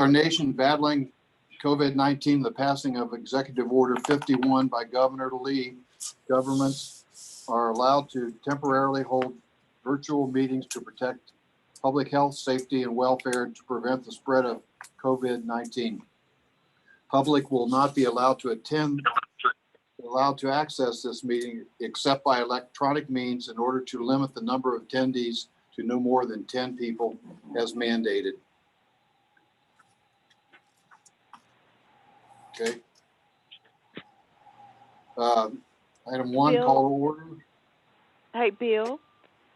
our nation battling COVID-19, the passing of Executive Order 51 by Governor Lee, governments are allowed to temporarily hold virtual meetings to protect public health, safety, and welfare to prevent the spread of COVID-19. Public will not be allowed to access this meeting except by electronic means in order to limit the number of attendees to no more than 10 people as mandated. Okay. Item 1, Bill? call to order. Hey, Bill,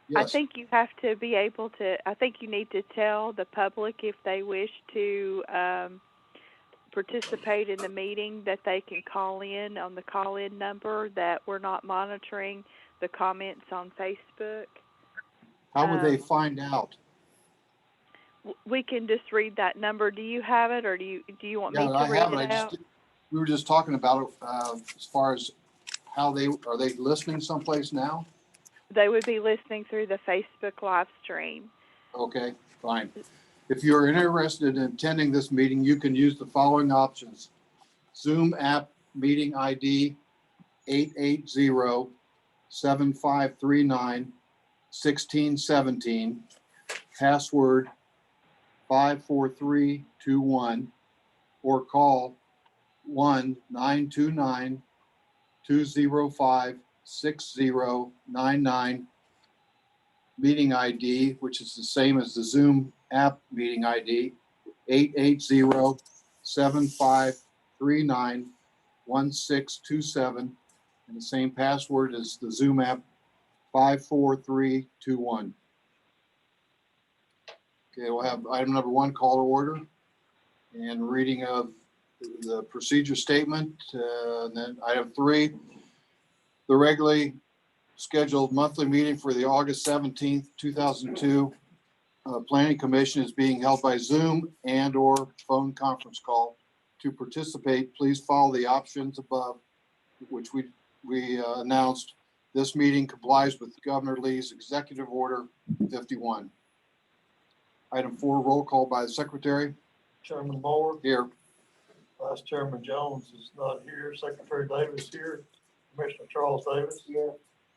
Yes. I think you have to be able to, I think you need to tell the public if they wish to participate in the meeting that they can call in on the call-in number, that we're not monitoring the comments on Facebook. How would they find out? We can just read that number. Do you have it, or do you want me to I read have it out? We were just talking about it as far as how are they listening someplace now? They would be listening through the Facebook live stream. Okay, fine. If you're interested in attending this meeting, you can use the following options. Zoom app meeting ID 880-7539-1617, password 54321, or call 1-929-205-6099. Meeting ID, which is the same as the Zoom app meeting ID, 880-7539-1627, and the same password as the Zoom app, 54321. Okay, we'll have item number 1, call to order, and reading of the procedure statement. And then item 3, the regularly scheduled monthly meeting for the August 17th, 2002 Planning Commission is being held by Zoom and or phone conference call. To participate, please follow the options above, which we announced. This meeting complies with Governor Lee's Executive Order 51. Item 4, roll call by the Secretary. Chairman Moore. Here. Vice Chairman Jones is not here. Secretary Davis here. Commissioner Charles Davis. Here.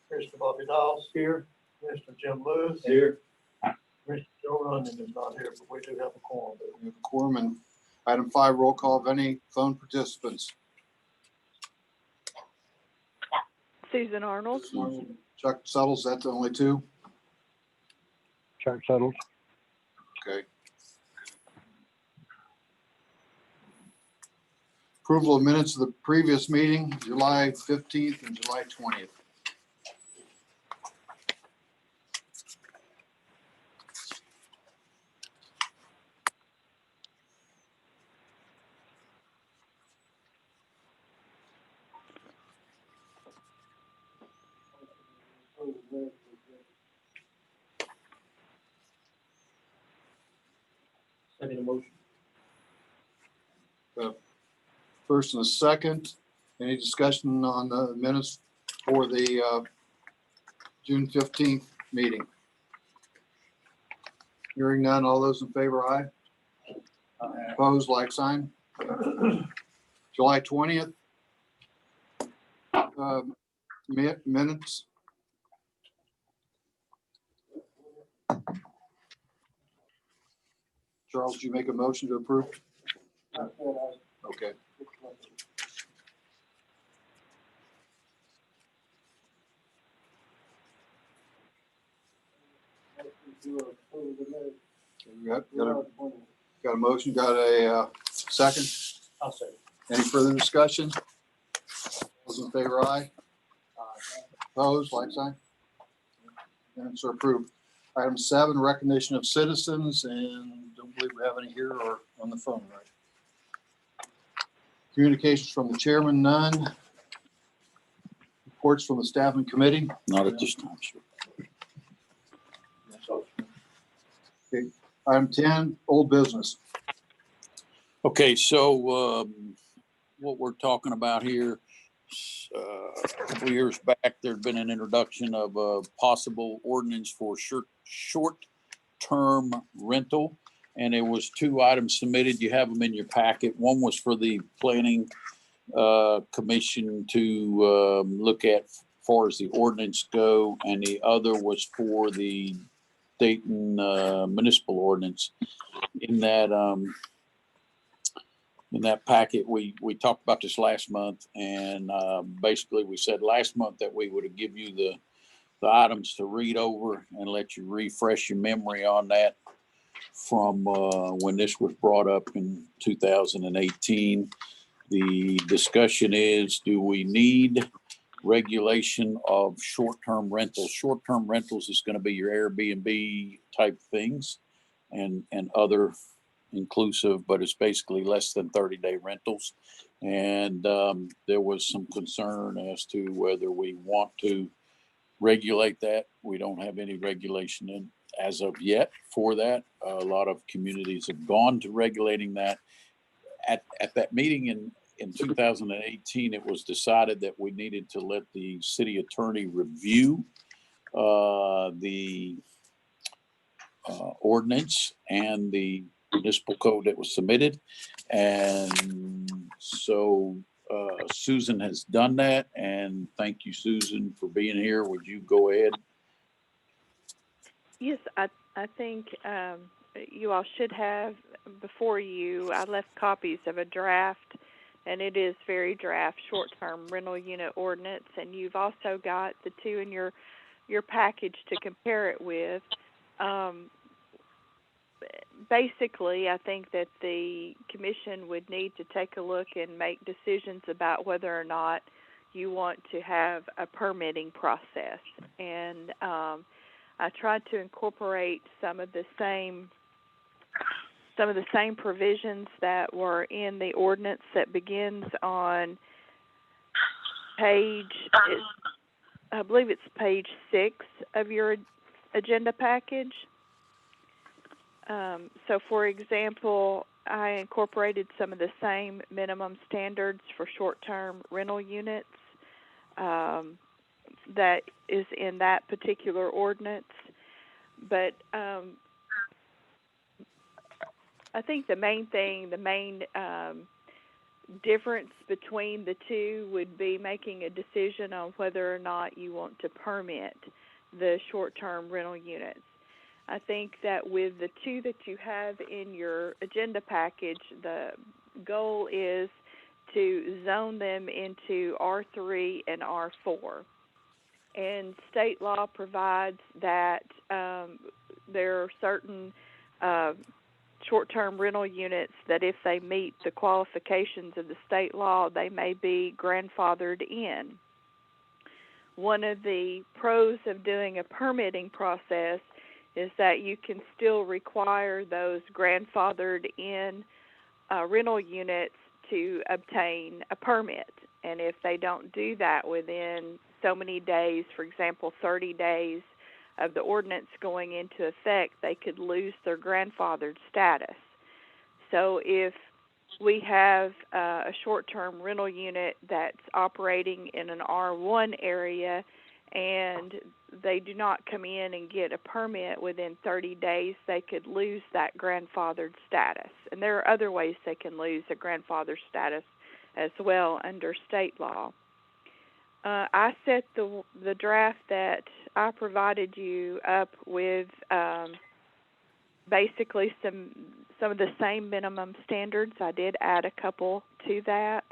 Commissioner Bobby Dawes. Here. Commissioner Jim Lewis. Here. Commissioner Joe Runyon is not here, but we do have a quorum. We have a quorum. And item 5, roll call of any phone participants. Susan Arnold. Chuck Suttles, that's the only 2. Chuck Suttles. Okay. Approval of minutes of the previous meeting, July 15th and July 20th. Second motion. First and a second, any discussion on the minutes for the June 15th meeting? Hearing none, all those in favor, aye. Opposed, like sign. July 20th minutes. Charles, did you make a motion to approve? Okay. Got a motion, got a second? I'll say. Any further discussion? Those in favor, aye. Opposed, like sign. Minutes are approved. Item 7, recognition of citizens, and don't believe we have any here or on the phone, right? Communications from the chairman, none. Reports from the staff and committee. Not at this time, sir. Okay. Item 10, old business. Okay, so what we're talking about here, a couple of years back, there'd been an introduction of a possible ordinance for short-term rental. and there was 2 items submitted. You have them in your packet. One was for the planning commission to look at as far as the ordinance go, and the other was for the Dayton municipal ordinance. In that packet, we talked about this last month, and basically we said last month that we would give you the items to read over and let you refresh your memory on that from when this was brought up in 2018. The discussion is, do we need regulation of short-term rentals? Short-term rentals is going to be your Airbnb type things and other inclusive, but it's basically less than 30-day rentals. And there was some concern as to whether we want to regulate that. We don't have any regulation in as of yet for that. A lot of communities have gone to regulating that. At that meeting in 2018, it was decided that we needed to let the city attorney review the ordinance and the municipal code that was submitted. And so Susan has done that, and thank you, Susan, for being here. Would you go ahead? Yes, I think you all should have before you, I left copies of a draft, and it is very draft, short-term rental unit ordinance, and you've also got the 2 in your package to compare it with. Basically, I think that the commission would need to take a look and make decisions about whether or not you want to have a permitting process. And I tried to incorporate some of the same provisions that were in the ordinance that begins on I believe it's page 6 of your agenda package. So, for example, I incorporated some of the same minimum standards for short-term rental units that is in that particular ordinance. But I think the main difference between the 2 would be making a decision on whether or not you want to permit the short-term rental units. I think that with the 2 that you have in your agenda package, the goal is to zone them into R3 and R4. And state law provides that there are certain short-term rental units that if they meet the qualifications of the state law, they may be grandfathered in. One of the pros of doing a permitting process is that you can still require those grandfathered in rental units to obtain a permit. And if they don't do that within so many days, for example, 30 days of the ordinance going into effect, they could lose their grandfathered status. So if we have a short-term rental unit that's operating in an R1 area and they do not come in and get a permit within 30 days, they could lose that grandfathered status. And there are other ways they can lose a grandfathered status as well under state law. I set the draft that I provided you up with basically some of the same minimum standards. I did add a couple to that.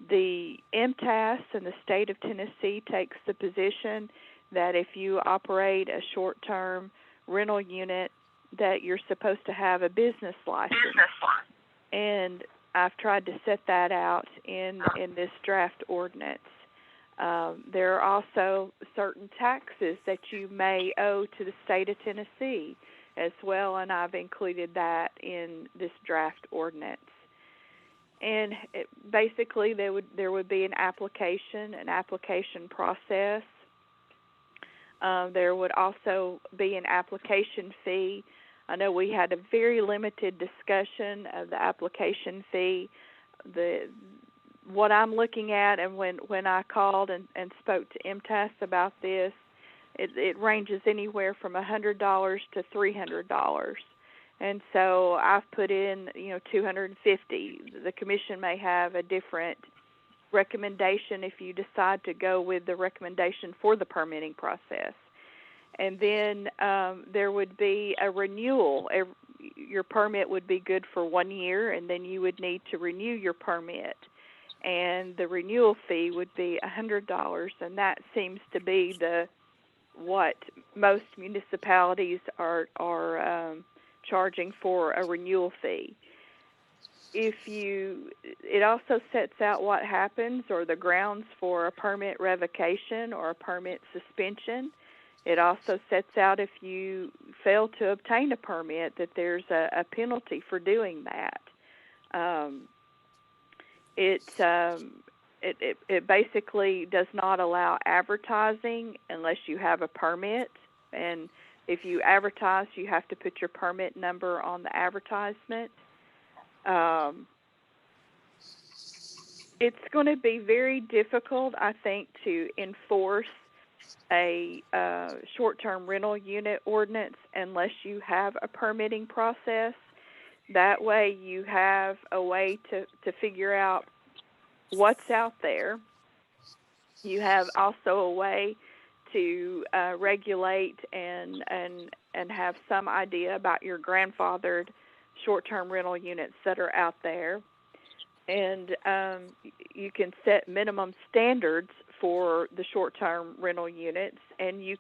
The MTAS in the state of Tennessee takes the position that if you operate a short-term rental unit, that you're supposed to have a business license. And I've tried to set that out in this draft ordinance. There are also certain taxes that you may owe to the state of Tennessee as well, and I've included that in this draft ordinance. And basically, there would be an application process. There would also be an application fee. I know we had a very limited discussion of the application fee. What I'm looking at, and when I called and spoke to MTAS about this, it ranges anywhere from $100 to $300. And so I've put in, $250. The commission may have a different recommendation if you decide to go with the recommendation for the permitting process. And then there would be a renewal. Your permit would be good for 1 year, and then you would need to renew your permit. And the renewal fee would be $100, and that seems to be what most municipalities are charging for a renewal fee. It also sets out what happens or the grounds for a permit revocation or a permit suspension. It also sets out if you fail to obtain a permit that there's a penalty for doing that. It basically does not allow advertising unless you have a permit, and if you advertise, you have to put your permit number on the advertisement. It's going to be very difficult, I think, to enforce a short-term rental unit ordinance unless you have a permitting process. That way you have a way to figure out what's out there. You have also a way to regulate and have some idea about your grandfathered short-term rental units that are out there. And you can set minimum standards for the short-term rental units, and you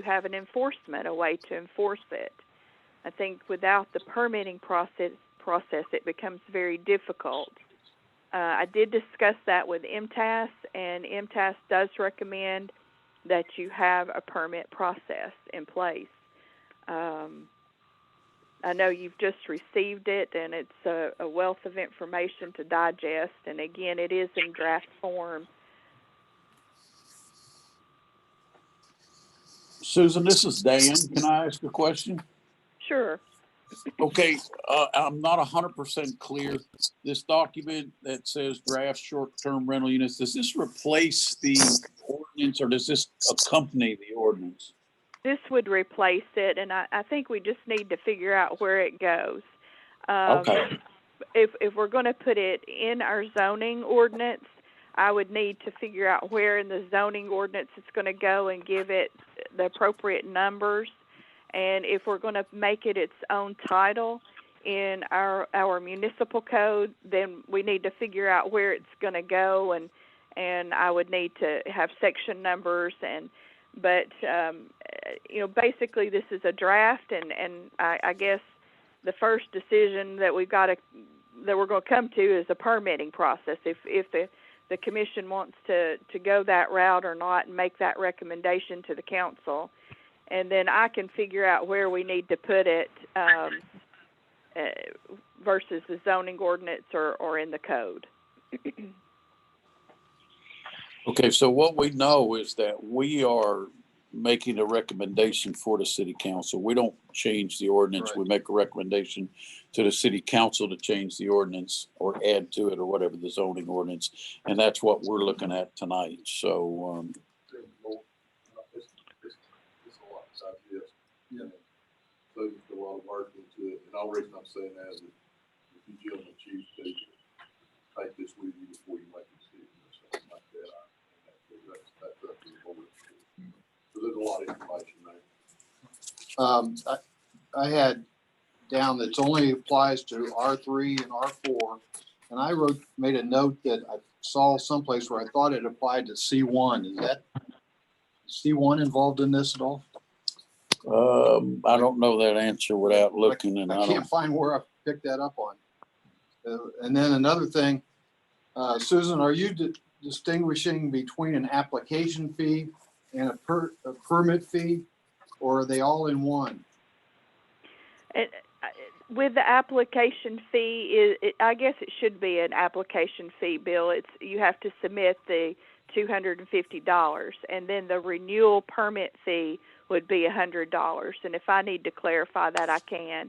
have an enforcement, a way to enforce it. I think without the permitting process, it becomes very difficult. I did discuss that with MTAS, and MTAS does recommend that you have a permit process in place. I know you've just received it, and it's a wealth of information to digest, and again, it is in draft form. Susan, this is Dan. Can I ask a question? Sure. Okay, I'm not 100% clear. This document that says draft short-term rental units, does this replace the ordinance or does this accompany the ordinance? This would replace it, and I think we just need to figure out where it goes. Okay. If we're going to put it in our zoning ordinance, I would need to figure out where in the zoning ordinance it's going to go and give it the appropriate numbers. And if we're going to make it its own title in our municipal code, then we need to figure out where it's going to go, and I would need to have section numbers. But basically this is a draft, and I guess the first decision that we're going to come to is a permitting process. If the commission wants to go that route or not and make that recommendation to the council. And then I can figure out where we need to put it versus the zoning ordinance or in the code. Okay, so what we know is that we are making a recommendation for the city council. We don't change the ordinance. Right. We make a recommendation to the city council to change the ordinance or add to it or whatever the zoning ordinance. And that's what we're looking at tonight. So, Yeah. So there's a lot of work into it, and all reason I'm saying that is if you gentlemen choose to take this with you before you make a decision or something like that, that's up to the board. So there's a lot of information there. I had down that it only applies to R3 and R4, and I made a note that I saw someplace where I thought it applied to C1. Is that C1 involved in this at all? I don't know that answer without looking, and I can't find where I picked that up on. And then another thing, Susan, are you distinguishing between an application fee and a permit fee, or are they all in one? With the application fee, I guess it should be an application fee, Bill. You have to submit the $250, and then the renewal permit fee would be $100. And if I need to clarify that, I can.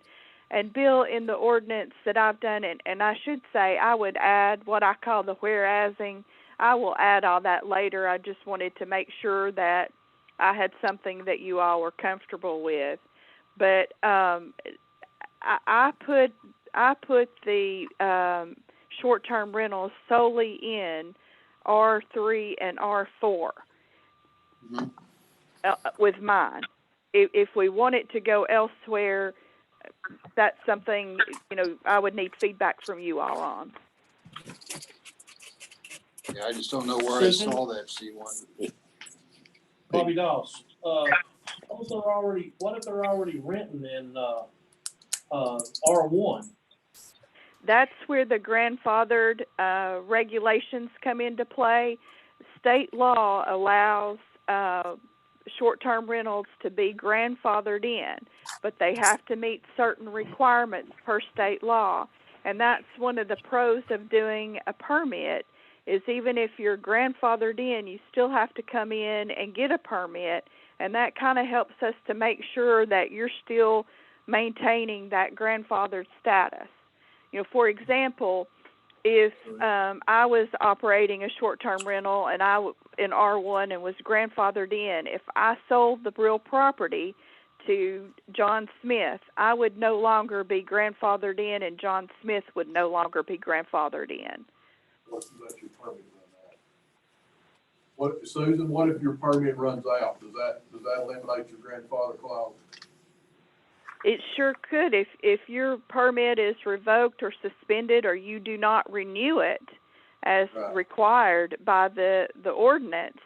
And Bill, in the ordinance that I've done, and I should say I would add what I call the whereasing. I will add all that later. I just wanted to make sure that I had something that you all were comfortable with. But I put the short-term rentals solely in R3 and R4 Mhm. with mine. If we want it to go elsewhere, that's something, I would need feedback from you all on. Yeah, I just don't know where I Susan? saw that C1. Bobby Doss, what if they're already renting in, R1? That's where the grandfathered regulations come into play. State law allows short-term rentals to be grandfathered in, but they have to meet certain requirements per state law. And that's one of the pros of doing a permit, is even if you're grandfathered in, you still have to come in and get a permit, and that kind of helps us to make sure that you're still maintaining that grandfathered status. For example, if I was operating a short-term rental and in R1 and was grandfathered in, if I sold the real property to John Smith, I would no longer be grandfathered in, and John Smith would no longer be grandfathered in. What if you let your permit run out? Susan, what if your permit runs out? Does that eliminate your grandfather clause? It sure could. If your permit is revoked or suspended, or you do not renew it as Right. required by the ordinance,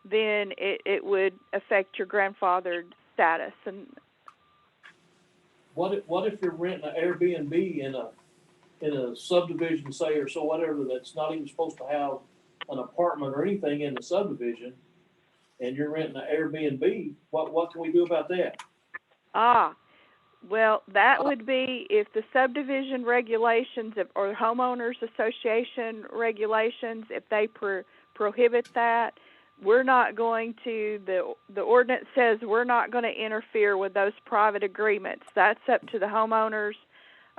then it would affect your grandfathered status. And What if you're renting an Airbnb in a subdivision, say, or so whatever, that's not even supposed to have an apartment or anything in the subdivision, and you're renting an Airbnb, what can we do about that? Well, that would be if the subdivision regulations or homeowners association regulations, if they prohibit that, we're not going to, the ordinance says we're not going to interfere with those private agreements. That's up to the homeowners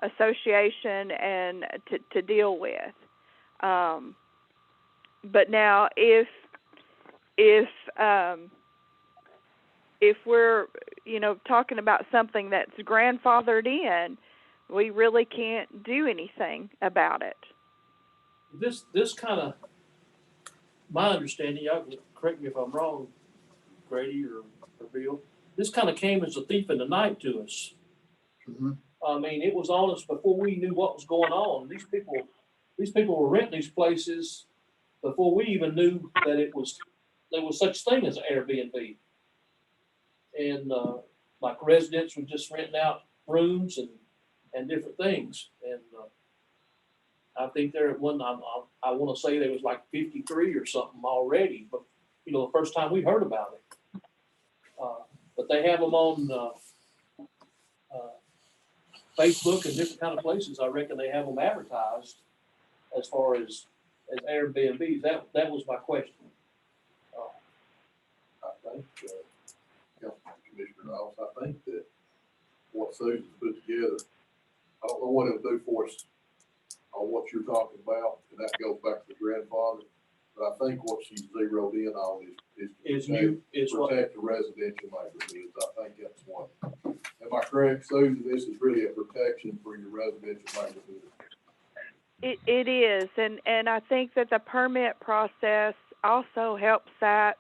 association and to deal with. But now if we're, talking about something that's grandfathered in, we really can't do anything about it. This kind of, my understanding, y'all can correct me if I'm wrong, Grady or Bill, this kind of came as a thief in the night to us. Mhm. I mean, it was on us before we knew what was going on. These people were renting these places before we even knew that there was such thing as an Airbnb. And like residents were just renting out rooms and different things. And I think there at one, I want to say there was like 53 or something already, but the first time we heard about it. But they have them on Facebook and different kind of places. I reckon they have them advertised as far as Airbnbs. That was my question. I think, Commissioner Ross, I think that what Susan's put together, I don't know what it'll do for us on what you're talking about, and that goes back to the grandfather. But I think what she's zeroed in on is protect the residential neighborhoods. I think that's one. Am I correct, Susan? This is really a protection for your residential neighborhood. It is, and I think that the permit process also helps that,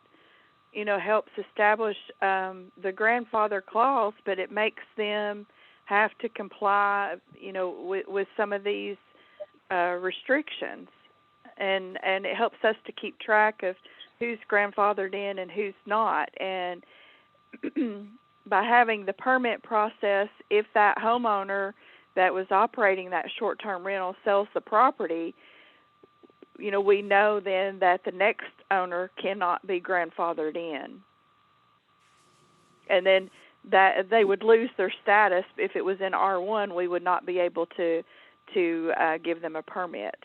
helps establish the grandfather clause, but it makes them have to comply, with some of these restrictions, and it helps us to keep track of who's grandfathered in and who's not. And by having the permit process, if that homeowner that was operating that short-term rental sells the property, we know then that the next owner cannot be grandfathered in. And then that they would lose their status. If it was in R1, we would not be able to give them a permit.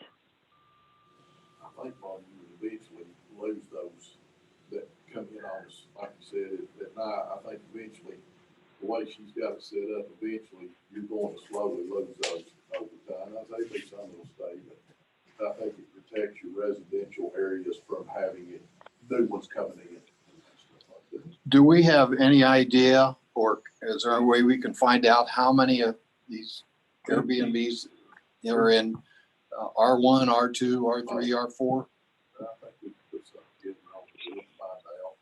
I think, Bob, you would eventually lose those that come in on us, like you said, at night. I think eventually, the way she's got it set up, eventually you're going to slowly lose those over time. I think there's some that'll stay, but I think it protects your residential areas from having new ones coming in. Do we have any idea, or is there a way we can find out how many these Airbnbs are in R1, R2, R3, R4? I think we can put something together on it, we'll find out.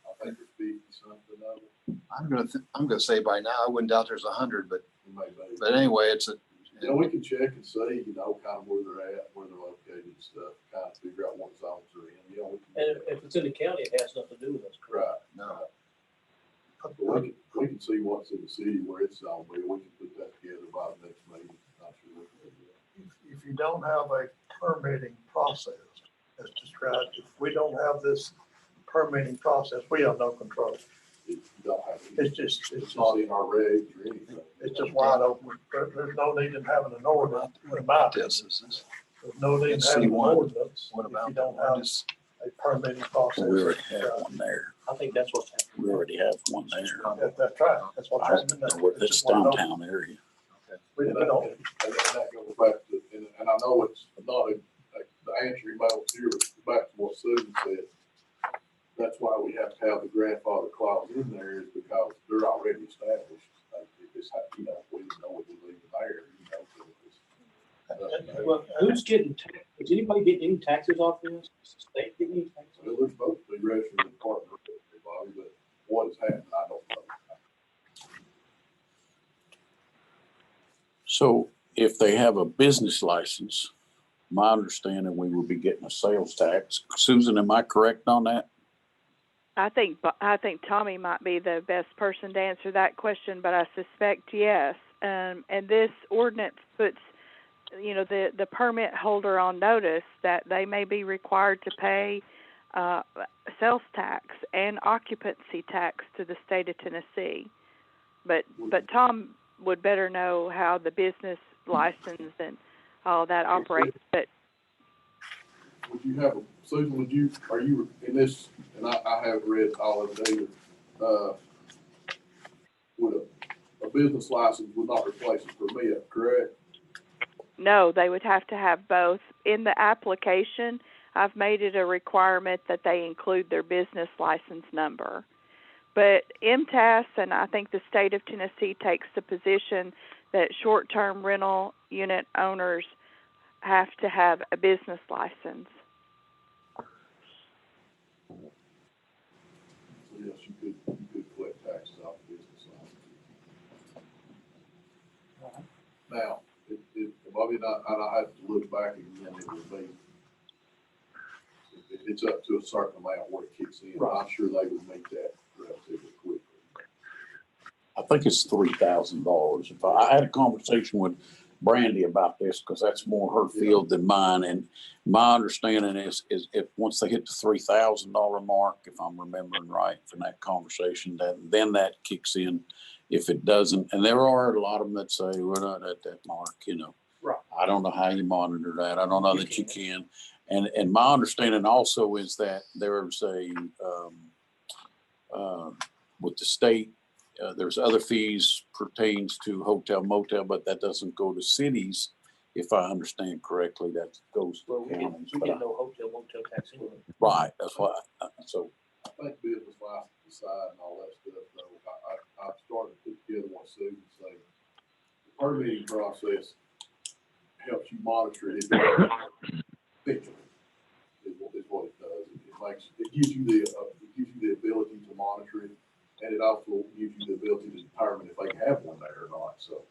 I think there's 50-something of them. I'm gonna say by now, I wouldn't doubt there's 100, but Maybe. anyway, it's a, You know, we can check and see, you know, kind of where they're at, where they're located and stuff, kind of figure out what zones they're in, you know. we can- And if it's in the county, it has nothing to do with us. Right. no. But we can see what's in the city where it's zoned, but we can put that together by the next meeting. Not sure we can do that. If you don't have a permitting process as described, if we don't have this permitting process, we have no control. If you don't have any- It's not in our regs or anything. just wide open. There's no need in having an ordinance, in my opinion. This. There's no need in It's having an C1. ordinance What if about you that don't one? have Just- a permitting process. We already have one there. I think that's what's happening. We already have one there. That's right. That's what's happening. It's That's just wide open. downtown area. We And don't. that goes back to, and I know it's not the answer you might want to hear, but back to what Susan said. That's why we have to have the grandfather clause in there, is because they're already established. If it's, you know, we know it would leave it there, you know. So Well, who's getting, is anybody getting any taxes off this? Is the state getting any taxes? well, they're supposed to be registered in Department of Revenue, but what has happened, I don't know. So if they have a business license, my understanding, we would be getting a sales tax. Susan, am I correct on that? I think Tommy might be the best person to answer that question, but I suspect yes. And this ordinance puts, the permit holder on notice that they may be required to pay sales tax and occupancy tax to the state of Tennessee. But Tom would better know how the business license and all that operates. But Would you have, Susan, are you in this, and I have read all of it, David, would a business license would not replace a permit, correct? no, they would have to have both. In the application, I've made it a requirement that they include their business license number. But MTAS and I think the state of Tennessee takes the position that short-term rental unit owners have to have a business license. So yes, you could collect taxes off the business license. Now, Bobby, and I have to look back again, it would be, it's up to a certain amount where it kicks in. I'm sure they would make that relatively quickly. I think it's $3,000. If I had a conversation with Brandy about this, because that's more her field than mine, and my understanding is if once they hit the $3,000 mark, if I'm remembering right from that conversation, then that kicks in. If it doesn't, and there are a lot of them that say we're not at that mark, Right. I don't know how you monitor that. I don't know that you can. And my understanding also is that there's with the state, there's other fees pertains to hotel motel, but that doesn't go to cities. If I understand correctly, that goes Well, to we counties. get no hotel, motel tax anyway. Right, that's why, so, I think business license aside and all that stuff, though, I've started to put together what Susan said. The permitting process helps you monitor it. Essentially, is what it does. It gives you the ability to monitor it, and it also gives you the ability to determine if they can have one there or not, so.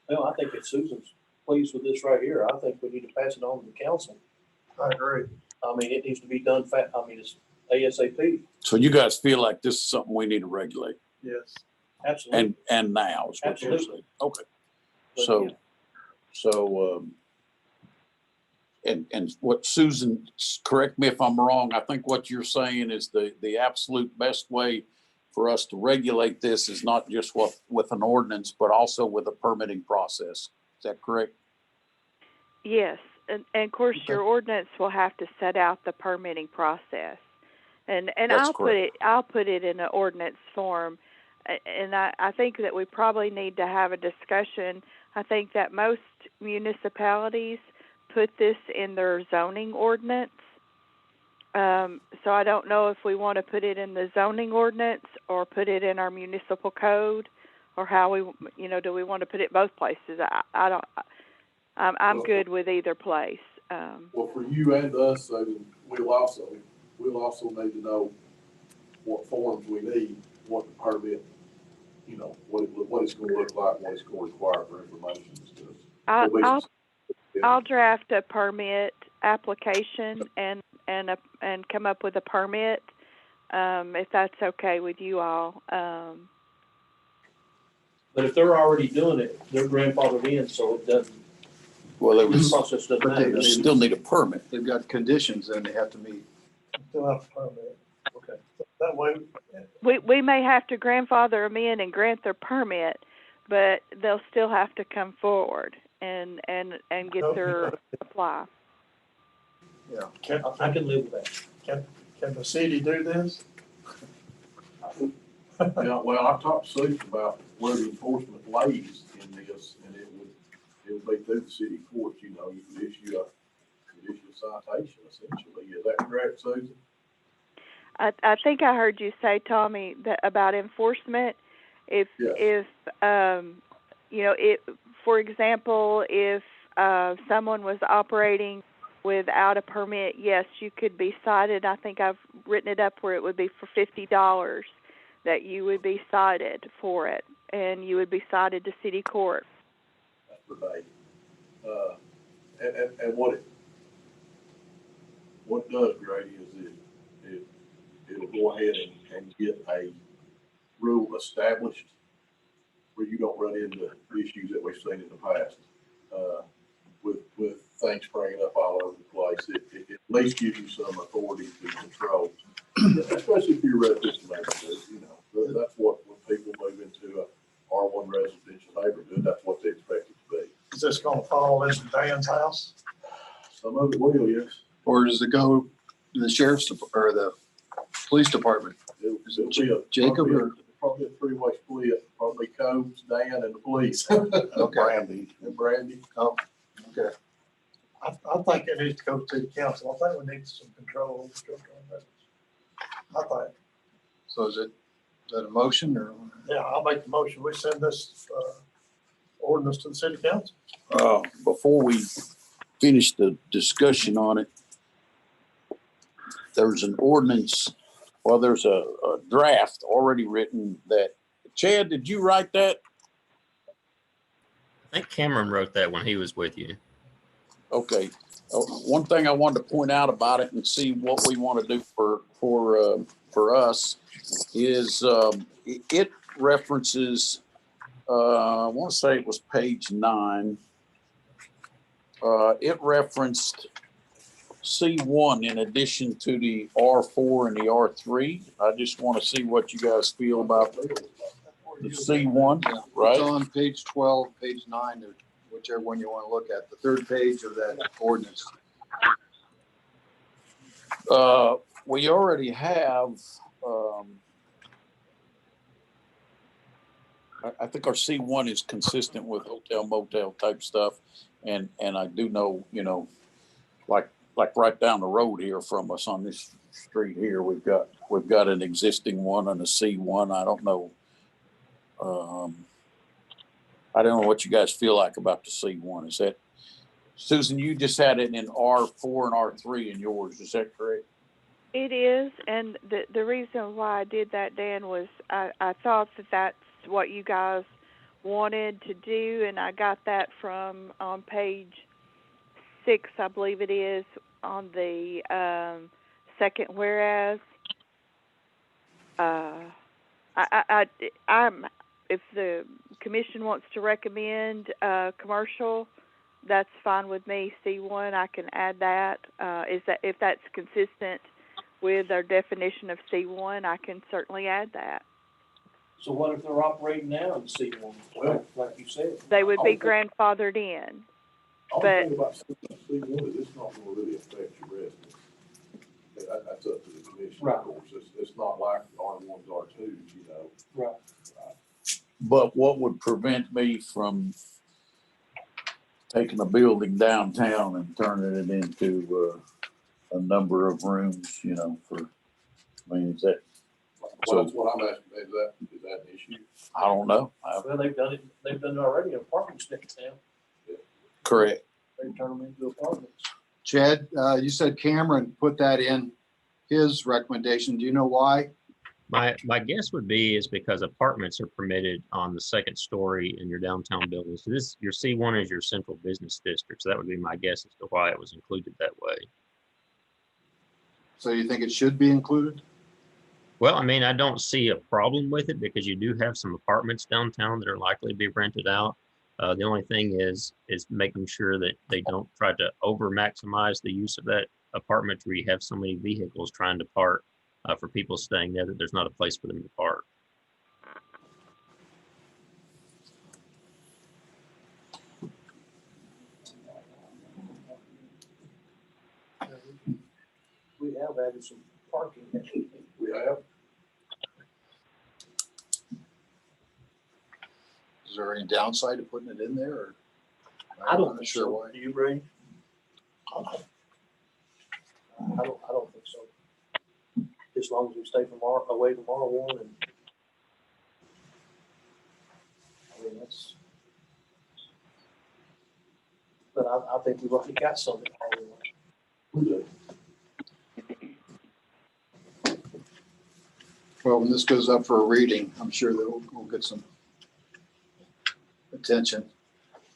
Well, I think if Susan's pleased with this right here, I think we need to pass it on to the council. I agree. I mean, it needs to be done it's ASAP. so you guys feel like this is something we need to regulate Yes. Absolutely. and now is what you're Absolutely. saying. Okay. But, So, yeah. and what Susan, correct me if I'm wrong, I think what you're saying is the absolute best way for us to regulate this is not just with an ordinance, but also with a permitting process. Is that correct? Yes, and of course your ordinance will have to set out the permitting process, and That's I'll put it in an ordinance form, and I think that we probably need to have a discussion. I think that most municipalities put this in their zoning ordinance, so I don't know if we want to put it in the zoning ordinance or put it in our municipal code, or how we, do we want to put it both places? I don't, I'm good with either place. Well, for you and us, so we'll also need to know what forms we need, what the permit, what it's gonna look like, what it's gonna require for information and stuff. I'll draft a permit application and come up with a permit, if that's okay with you all. But if they're already doing it, they're grandfathered in, so it doesn't, Well, it the was, process doesn't But they matter. they still need a permit. They've got conditions and they have to meet. Still have a permit. Okay. That way, We may have to grandfather them in and grant their permit, but they'll still have to come forward and get their apply. can, I can live with that. can the city do this? Yeah, well, I've talked to Susan about where the enforcement lays in this, and it would be through the city court, you could issue a citation essentially. Is that correct, Susan? I think I heard you say, Tommy, that about enforcement. If for example, if someone was operating without a permit, yes, you could be cited. I think I've written it up where it would be for $50 that you would be cited for it, and you would be cited to city court. That's debate. And what it does, Grady, is it'll go ahead and get a rule established where you don't run into issues that we've seen in the past, with things springing up all over the place. It at least gives you some authority to control, especially if you're a residential neighborhood. That's what, when people move into a R1 residential neighborhood, that's what they expect it to be. Is this gonna fall into Dan's house? Some of it will, yes. Or does it go to the sheriff's or the police department? It'll be Jacob or? probably a three-way split, probably Combs, Dan, and the police. Okay. And Brandy. Oh, okay. I think it needs to go to the council. I think we need some control over short-term rentals. I think, So is that a motion or? yeah, I'll make the motion. We send this, ordinance to the city council. Before we finish the discussion on it, there's an ordinance, well, there's a draft already written that, Chad, did you write that? I think Cameron wrote that when he was with you. Okay. One thing I wanted to point out about it and see what we want to do for us is it references, I want to say it was page 9. It referenced C1 in addition to the R4 and the R3. I just want to see what you guys feel about the C1, Yeah, right? It's on page 12, page 9, or whichever one you want to look at, the third page of that ordinance. We already have, I think our C1 is consistent with hotel motel type stuff. And I do know, like right down the road here from us on this street here, we've got an existing one and a C1. I don't know. I don't know what you guys feel like about the C1. Is that, Susan, you just had it in R4 and R3 in yours. Is that correct? It is, and the reason why I did that, Dan, was I thought that that's what you guys wanted to do, and I got that from on page 6, I believe it is, on the second whereas. I'm if the commission wants to recommend commercial, that's fine with me. C1, I can add that. If that's consistent with our definition of C1, I can certainly add that. So what if they're operating now in C1, like you said? They would be grandfathered in. All But- the thing about C1 is it's not gonna really affect your residents. That's up to the commission, Right. of course. It's not like R1s, R2s, Right. But what would prevent me from taking a building downtown and turning it into a number of rooms, for, I mean, is that, Well, that's what I'm asking, is that an issue? I don't know. Well, they've done it already in apartments next town. Correct. They've turned them into apartments. Chad, you said Cameron put that in his recommendation. Do you know why? My guess would be is because apartments are permitted on the second story in your downtown buildings. So this, your C1 is your central business district. So that would be my guess as to why it was included that way. So you think it should be included? Well, I mean, I don't see a problem with it because you do have some apartments downtown that are likely to be rented out. The only thing is making sure that they don't try to over maximize the use of that apartment where you have so many vehicles trying to park for people staying there that there's not a place for them to park. We have added some parking. We have, Is there any downside to putting it in there? Or I don't I'm not think sure so. why. Do you, Ray? I don't think so. As long as we stay away from R1 and. I mean, that's. But I think we've already got something. we do. Well, when this goes up for a reading, I'm sure that we'll get some attention.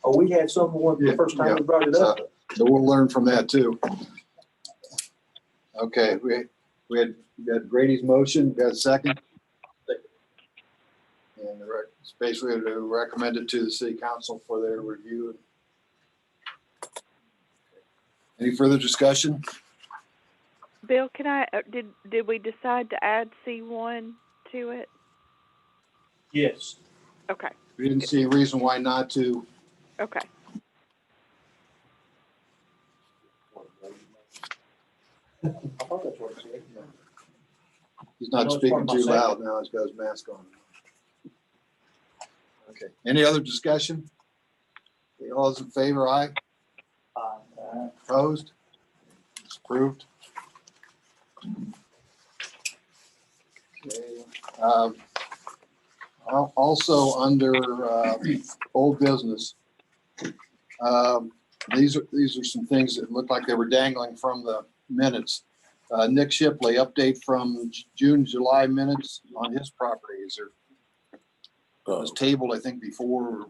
Oh, we had someone the Yeah, first time yeah. we brought it up. So we'll learn from that too. Okay, we had Brady's motion, we got a second. And it's basically to recommend it to the city council for their review. Any further discussion? Bill, can I, did we decide to add C1 to it? Yes. Okay, We didn't see a reason why not to. okay. I thought that's what it said. He's not No, it's part speaking of my too second. loud now, he's got his mask on. Okay, any other discussion? Okay, all those in favor, aye? Opposed? It's approved. Okay, also under old business, these are some things that look like they were dangling from the minutes. Nick Shipley, update from June, July minutes on his property. Is there, it was tabled, I think, before.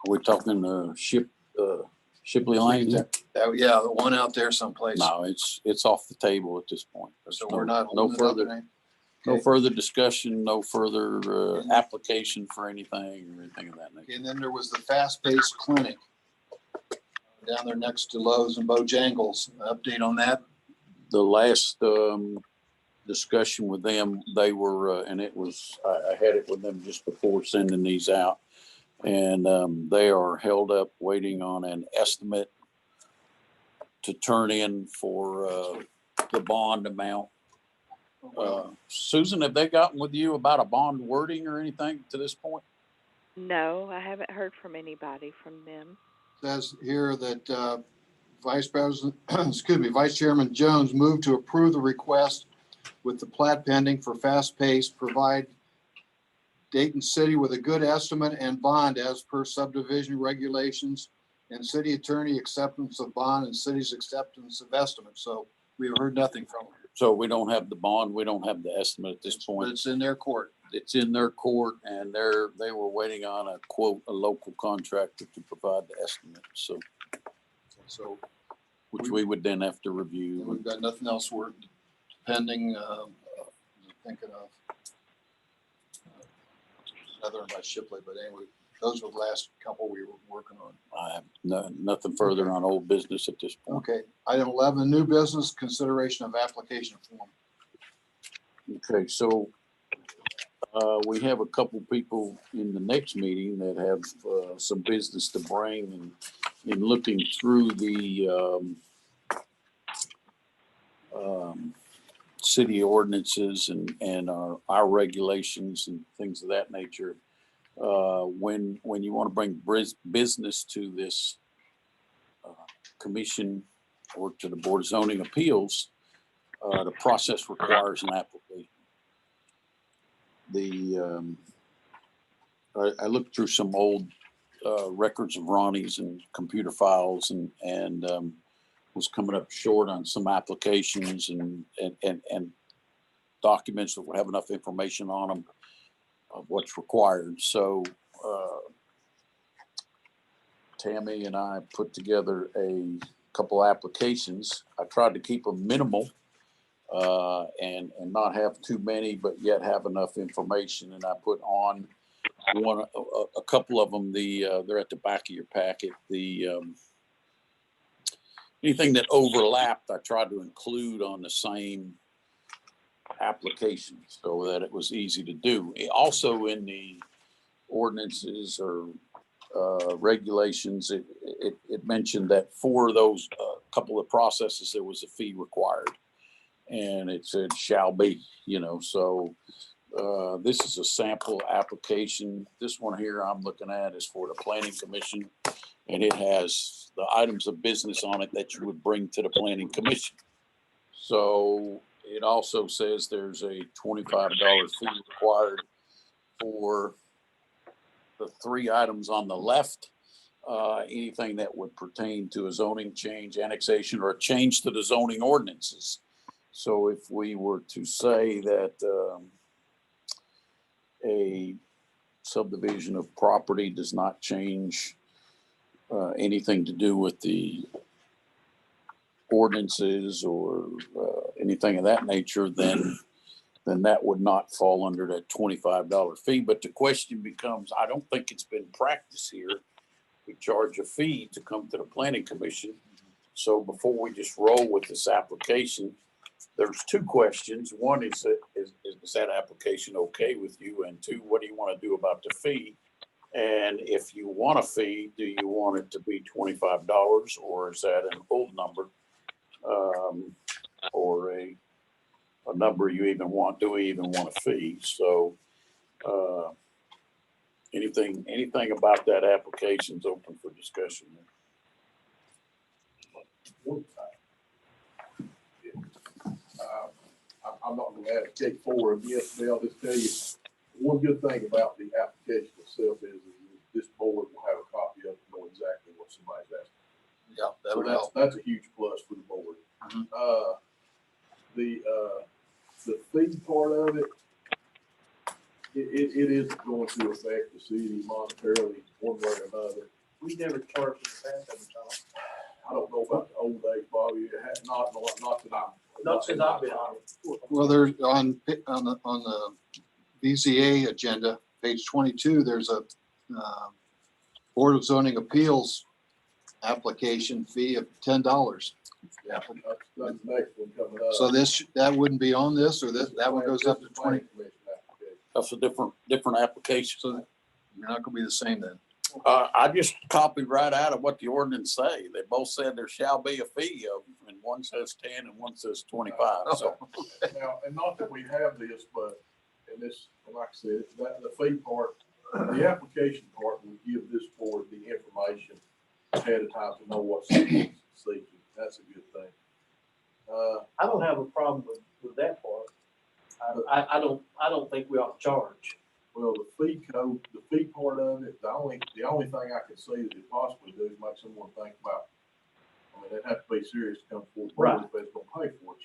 We're talking Shipley Lane. Yeah, the one out there someplace. No, it's off the table at this point. There's So we're not no holding it up further, any- no Okay. further discussion, no further application for anything or anything of that nature. And then there was the fast-paced clinic down there next to Lowe's and Bojangles. Update on that? The last discussion with them, they were, and it was, I had it with them just before sending these out. And they are held up waiting on an estimate to turn in for the bond amount. Susan, have they gotten with you about a bond wording or anything to this point? No, I haven't heard from anybody from them. Says here that Vice President, Vice Chairman Jones moved to approve the request with the plat pending for fast-paced, provide Dayton City with a good estimate and bond as per subdivision regulations, and city attorney acceptance of bond and city's acceptance of estimate. So we have heard nothing from them. So we don't have the bond, we don't have the estimate at this But point. it's in their court. It's in their court and they were waiting on a quote, a local contractor to provide the estimate. So, which we would then have to review. We've got nothing else we're pending, thinking of. Another one by Shipley, but anyway, those were the last couple we were working on. I have nothing further on old business at this point. Okay, item 11, new business consideration of application form. Okay, so we have a couple people in the next meeting that have some business to bring, and in looking through the city ordinances and our regulations and things of that nature. When you want to bring business to this commission or to the Board of Zoning Appeals, the process requires an application. I looked through some old records of Ronnie's and computer files and was coming up short on some applications and documents that would have enough information on them of what's required. So Tammy and I put together a couple applications. I tried to keep them minimal and not have too many, but yet have enough information. And I put on a couple of them. They're at the back of your packet. Anything that overlapped, I tried to include on the same application so that it was easy to do. Also in the ordinances or regulations, it mentioned that for those couple of processes, there was a fee required. And it said shall be, so this is a sample application. This one here I'm looking at is for the Planning Commission, and it has the items of business on it that you would bring to the Planning Commission. So it also says there's a $25 fee required for the 3 items on the left. Anything that would pertain to a zoning change, annexation, or a change to the zoning ordinances. So if we were to say that a subdivision of property does not change anything to do with the ordinances or anything of that nature, then that would not fall under that $25 fee. But the question becomes, I don't think it's been practiced here. We charge a fee to come to the Planning Commission. So before we just roll with this application, there's 2 questions. One is that application okay with you? And 2, what do you want to do about the fee? And if you want a fee, do you want it to be $25 or is that an old number? Or a number you even want? Do we even want a fee? So anything about that application is open for discussion. I'm not going to advocate for it yet, but I'll just tell you, one good thing about the application itself is this board will have a copy of it, know exactly what somebody's asking. Yeah, that So would help. that's a huge plus for the board. Mhm. The fee part of it, it is going to affect the city monetarily one way or another. We never charged the past every time. I don't know about the old days, Bobby. It had not that I'm. Not since I've been on it. Well, there's on the BZA agenda, page 22, there's a Board of Zoning Appeals application fee of $10. Yeah. That's the next one coming up. So that wouldn't be on this, or that one goes up to 20. This is That's a different application. So you're not gonna be the same then. I just copied right out of what the ordinance say. They both said there shall be a fee of, and one says 10 and one says 25. So Now, and not that we have this, but, and this, like I said, the fee part, the application part will give this board the information ahead of time to know what's seeking. That's a good thing. I don't have a problem with that part. I don't think we ought to charge. Well, the fee code, the fee part of it, the only thing I can see that it possibly do is make someone think about, I mean, they'd have to be serious to come forward Right. if they're gonna pay for it,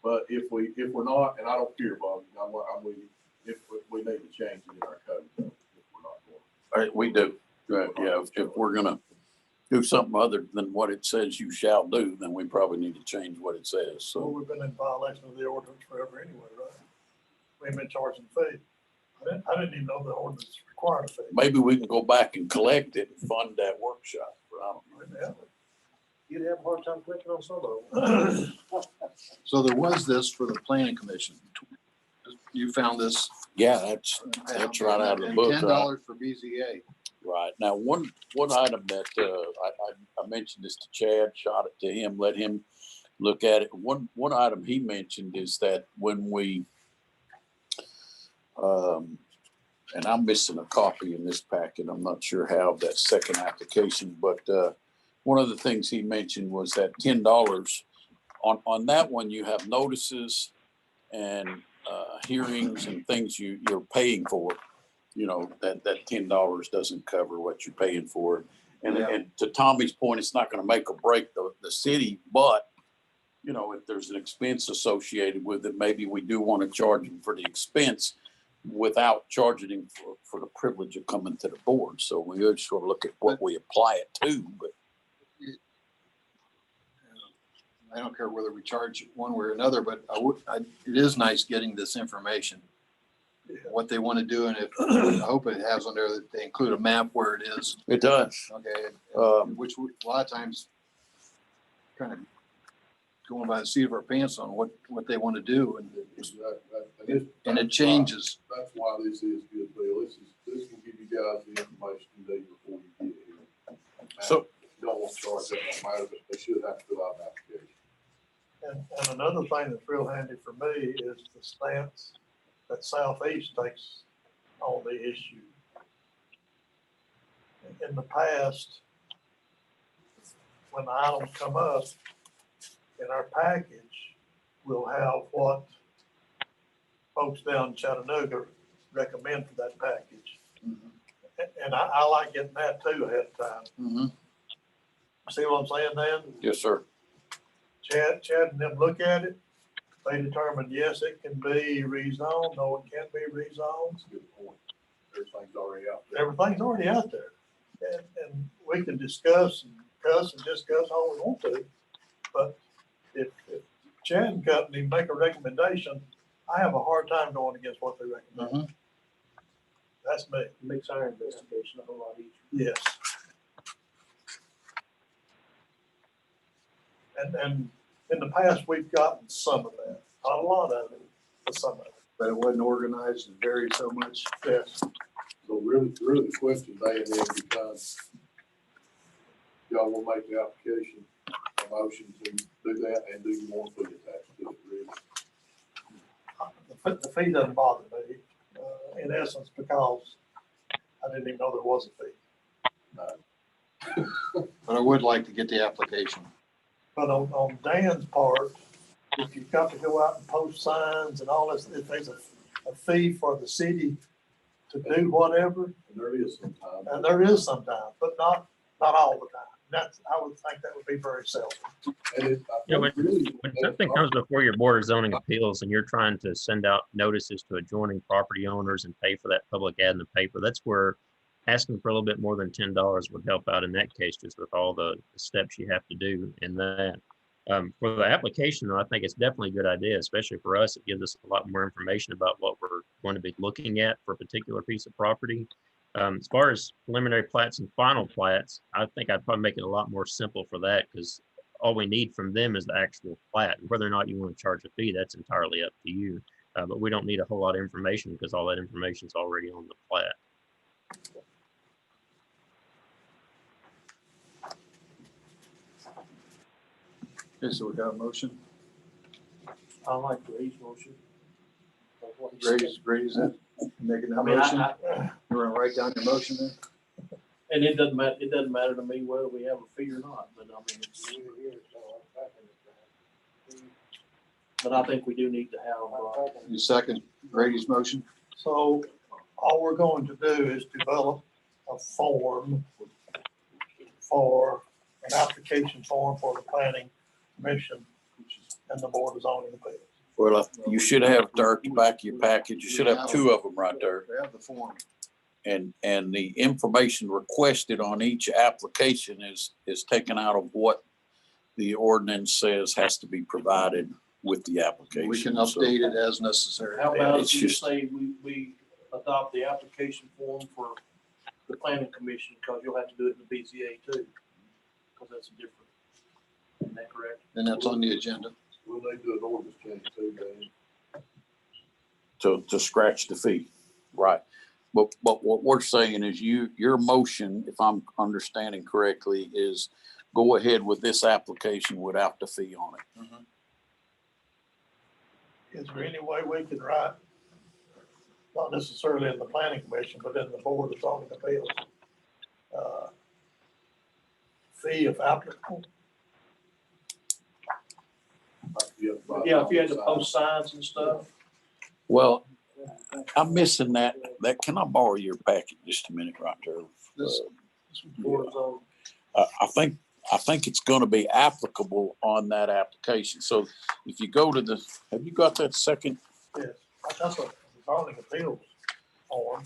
But if we're not, and I don't care, Bobby, I'm with you, if we need to change it in our code, if we're not going. all right, we do. Yeah, if we're gonna do something other than what it says you shall do, then we probably need to change what it says. So So we've been in violation of the ordinance forever anyway, right? We ain't been charging fee. I didn't even know the ordinance required a fee. maybe we can go back and collect it and fund that workshop. But I don't know. Yeah. You'd have a hard time clicking on some of them. So there was this for the Planning Commission. You found this. Yeah, that's right out of the And book. $10 for BZA. Right. Now, one item that I mentioned this to Chad, shot it to him, let him look at it. One item he mentioned is that when we, and I'm missing a copy in this packet. I'm not sure how that second application, but one of the things he mentioned was that $10 on that one, you have notices and hearings and things you're paying for, you know, that $10 doesn't cover what you're paying for. And, Yeah. and to Tommy's point, it's not gonna make or break the city, but, you know, if there's an expense associated with it, maybe we do want to charge him for the expense without charging him for the privilege of coming to the board. So we just sort of look at what we apply it to, but. I don't care whether we charge one way or another, but it is nice getting this information. What they want to do, and I hope it has on there that they include a map where it is. It does. Okay, which a lot of times kind of going by the seat of our pants on what they want to do, and it changes. That's why this is good, Bill. This can give you guys the information you need before you get here. So. You don't want to charge that no matter, but they should have to fill out an application. And another thing that's real handy for me is the stance that Southeast takes on the issue. In the past, when the items come up in our package, we'll have what folks down in Chattanooga recommend for that package. And I like getting that too ahead of time. Mm-hmm. See what I'm saying, Dan? Yes, sir. Chad and them look at it. They determine, yes, it can be rezoned, no, it can't be rezoned. That's a good point. Everything's already out there. Everything's already out there. And we can discuss and cuss and discuss all we want to. But if Chad and company make a recommendation, I have a hard time going against what they recommend. Mm-hmm. That's me. Makes our investigation a whole lot easier. Yes. And in the past, we've gotten some of that, not a lot of it, but some of it. But it wasn't organized and varied so much. Yes. So really the question they then becomes, y'all will make the application, a motion to do that, and do you want to put it attached to it, really? The fee doesn't bother me, in essence, because I didn't even know there was a fee. But I would like to get the application. But on Dan's part, if you've got to go out and post signs and all this, if there's a fee for the city to do whatever, And there is sometimes. and there is sometimes, but not all the time. That's, I would think that would be very seldom. And it, Yeah, I think really. When something comes before your Board of Zoning Appeals and you're trying to send out notices to adjoining property owners and pay for that public ad in the paper, that's where asking for a little bit more than $10 would help out in that case, just with all the steps you have to do in that. For the application, though, I think it's definitely a good idea, especially for us. It gives us a lot more information about what we're going to be looking at for a particular piece of property. As far as preliminary plats and final plats, I think I'd probably make it a lot more simple for that, because all we need from them is the actual plat. And whether or not you want to charge a fee, that's entirely up to you. But we don't need a whole lot of information because all that information is already on the plat. Okay, so we got a motion. I like Gray's motion. Like what he said. Grady's making I that mean, motion. I, You want to write down your motion then? and it doesn't matter to me whether we have a fee or not, but I mean, but I think we do need to have, You second Grady's motion? So all we're going to do is develop a form for an application form for the planning commission and the Board of Zoning Appeals. Well, you should have there at the back of your package. You should have two of them right there. They have the form. And the information requested on each application is taken out of what the ordinance says has to be provided with the application. We can So- update it as necessary. how about It's if you just- say we adopt the application form for the planning commission, because you'll have to do it in the BZA too, because that's a different, isn't that correct? And that's on the agenda. We'll need to do an ordinance change too, Dan. to scratch the fee, right? But what we're saying is your motion, if I'm understanding correctly, is go ahead with this application without the fee on it. Is there any way we can write, not necessarily in the planning commission, but in the Board of Zoning Appeals, fee if applicable? Like, you have to buy Yeah, if you had to signs. post signs and stuff, Well, I'm missing that. Can I borrow your packet just a minute right there? This- Board zone. I think it's gonna be applicable on that application. So if you go to have you got that second? Yes, that's a zoning appeals form.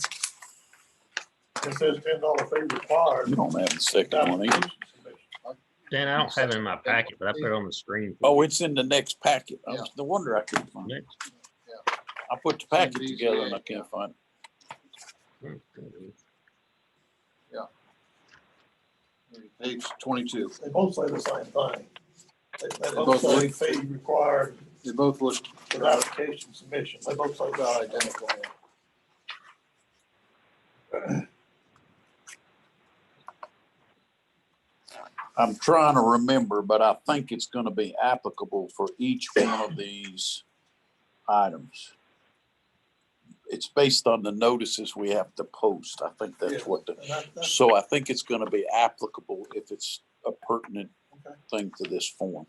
It says $10 fee required. You don't have the second one either. Dan, I don't have it in my packet, but I put it on the screen. Oh, it's in the next packet. Yeah. No wonder I couldn't find it. Next. I put the packet together and I can't find it. Page 22. They both say the same thing. They both both say look- fee required They both look for application submission. They both say about that. identical. I'm trying to remember, but I think it's gonna be applicable for each one of these items. It's based on the notices we have to post. I think that's Yeah. what And that's so I think it's gonna be applicable if it's a pertinent Okay. thing to this form.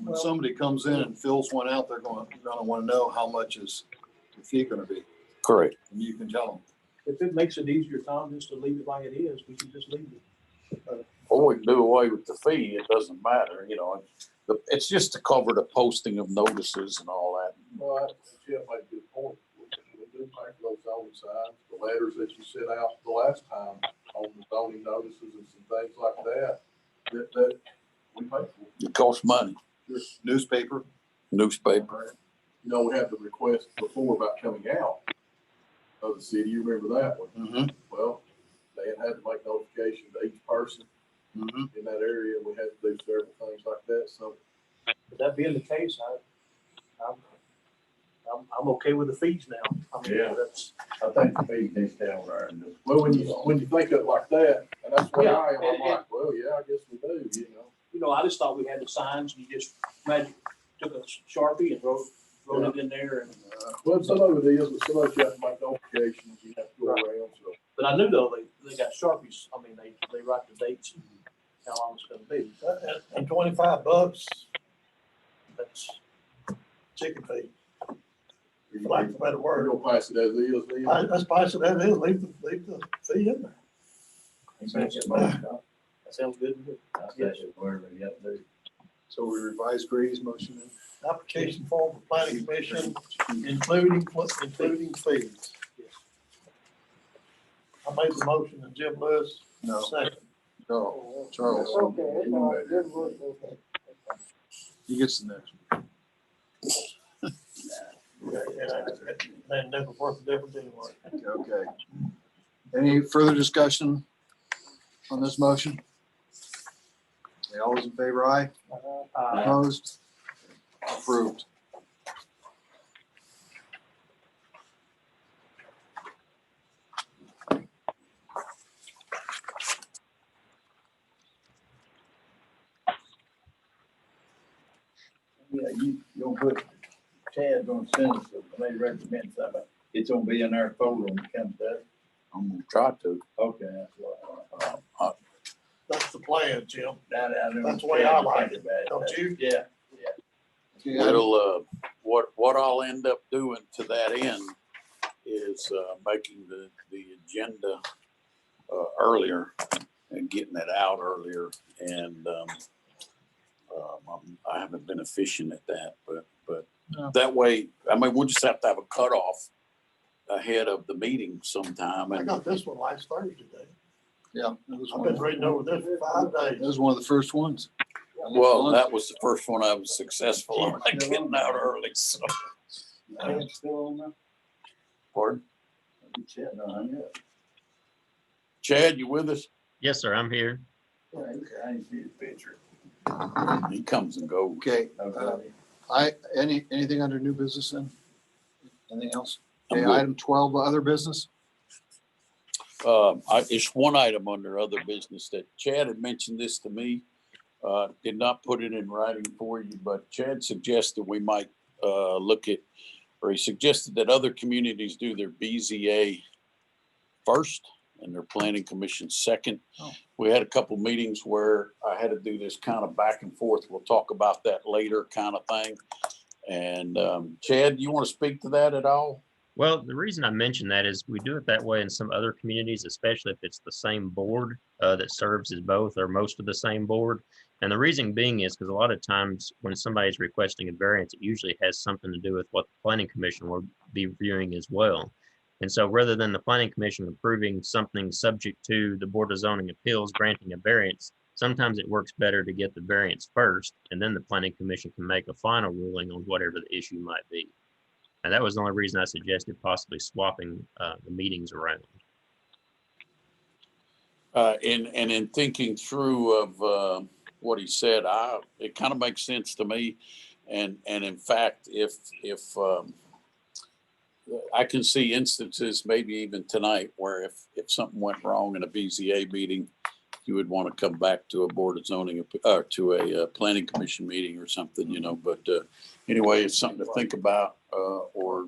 When somebody comes in and fills one out, they're gonna wanna know how much is the fee gonna be, Correct. and you can tell them. If it makes it easier, Tom, just to leave it like it is, we can just leave it. Or we can do away with the fee. It doesn't matter, you know. It's just to cover the posting of notices and all that. Well, Jim made a good point. We do make those zoning signs, the letters that you sent out the last time on the zoning notices and some things like that, that we pay for. It costs money. Newspaper, Newspaper. You know, we had the request before about coming out of the city. You remember that one? mm-hmm, Well, they had to make notification to each person mm-hmm. in that area. We had to do several things like that. So But that being the case, I'm okay with the fees now. I mean, Yeah. that's, I think the fee needs down there. Well, when you think of it like that, and that's where I am, I'm like, well, yeah, I guess we do, you know. I just thought we had the signs and you just took a Sharpie and wrote it in there. And Well, some of it is, but some of it you have to make notifications, you have to go around, so. But I knew though, they got Sharpies. I mean, they write the dates and how long it's gonna be. And $25, that's chicken feed, for lack of a better We're word. gonna pass it as is, then. That's price of that is, leave the fee in there. That sounds good to me. So we revised Grady's motion then? Application form for planning commission, including fees. I made the motion and Jim Lewis No, second. no, Charles. He gets the next one. Then never worth the difference anyway. Okay. Any further discussion on this motion? Okay, all those in favor, aye? Opposed? Approved. Yeah, you'll put, Chad's gonna send us, they recommend something, it's gonna be in our folder when it comes to us. I'm gonna try to. Okay, that's what. That's the plan, Jim. That's That's the way I like it, don't you? Yeah, Okay, It'll, what I'll end up doing to that end is, making the agenda, earlier and getting it out earlier. And, I haven't been efficient at that, but No. that way, I mean, we'll just have to have a cutoff ahead of the meeting sometime. I And got this one last Thursday. yeah, it was I've one been of, reading over this for 5 it days. was one of the first ones. well, that was the first one I was successful on, like getting out early, so. it's still on there. Pardon? Chad, no, hang up. Chad, you with us? Yes, sir, I'm here. Okay, I didn't see his picture. He comes and goes. Okay, Okay. anything under new business then? Anything else? I'm Okay, good. item 12, other business? It's one item under other business that Chad had mentioned this to me. Did not put it in writing for you, but Chad suggested we might, look at, or he suggested that other communities do their BZA first and their planning commission second. Oh. We had a couple meetings where I had to do this kind of back and forth. We'll talk about that later kind of thing. And Chad, you want to speak to that at all? Well, the reason I mention that is we do it that way in some other communities, especially if it's the same board that serves as both or most of the same board. And the reason being is because a lot of times when somebody's requesting a variance, it usually has something to do with what the planning commission will be reviewing as well. And so rather than the planning commission approving something subject to the Board of Zoning Appeals granting a variance, sometimes it works better to get the variance first, and then the planning commission can make a final ruling on whatever the issue might be. And that was the only reason I suggested possibly swapping the meetings around. And in thinking through of what he said, it kind of makes sense to me. And in fact, if I can see instances, maybe even tonight, where if something went wrong in a BZA meeting, you would want to come back to a Board of Zoning or to a planning commission meeting or something, you know. But anyway, it's something to think about. Or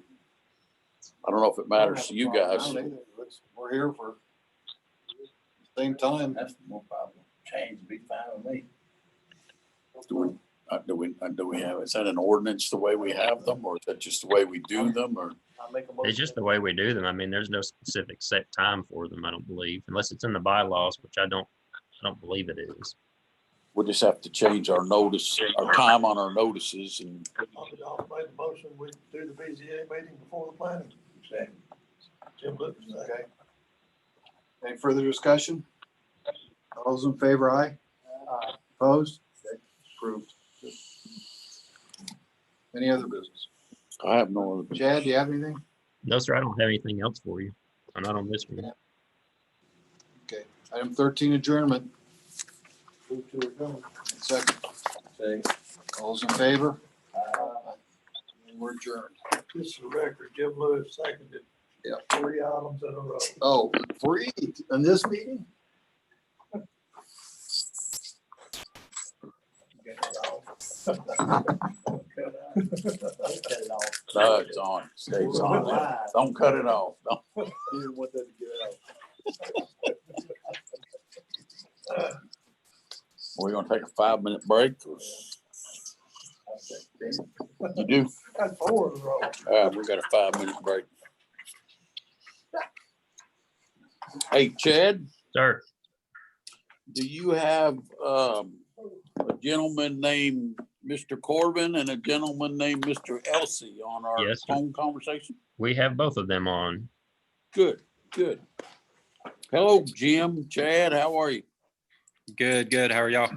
I don't know if it matters to you guys. We're here for the same time. That's no problem. Change would be fine with me. Do we have, is that an ordinance the way we have them, or is that just the way we do them, or? I make a motion. It's just the way we do them. I mean, there's no specific set time for them, I don't believe, unless it's in the bylaws, which I don't believe it is. We'll just have to change our notice, our time on our notices, and I'll make a motion, we do the BZA meeting before the planning. Second. Jim Lucas, Okay. Any further discussion? All those in favor, aye? Opposed? Okay. Approved. Any other business? I have no other. Chad, do you have anything? No, sir, I don't have anything else for you. I'm not on this one. Okay. Item 13, adjournment. Move to adjourn. Second. Second. All those in favor? And we're adjourned. Just for the record, Jim Lewis seconded. Yeah. 3 items in a row. Oh, free in this meeting? No, it's on, it stays on. Don't cut it off. Don't. Didn't want that to get out. We're gonna take a 5-minute break. You do? That's 4 in a row. We got a 5-minute break. Hey, Chad, Sir, do you have a gentleman named Mr. Corbin and a gentleman named Mr. Elsey on our Yes, sir. phone conversation? we have both of them on. Good, good. Hello, Jim, Chad, how are you? Good, good. How are y'all?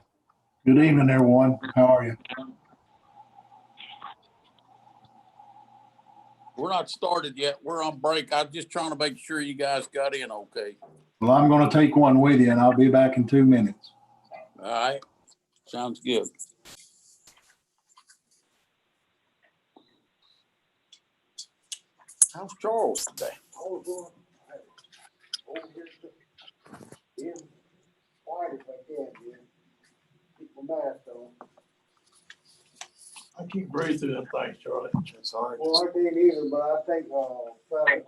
Good evening, everyone. How are you? We're not started yet. We're on break. I'm just trying to make sure you guys got in okay. Well, I'm going to take one with you and I'll be back in 2 minutes. All right, sounds good. How's Charles today? I keep breathing through them things, Charlie. It's hard. Well, I can't either, but I think, try to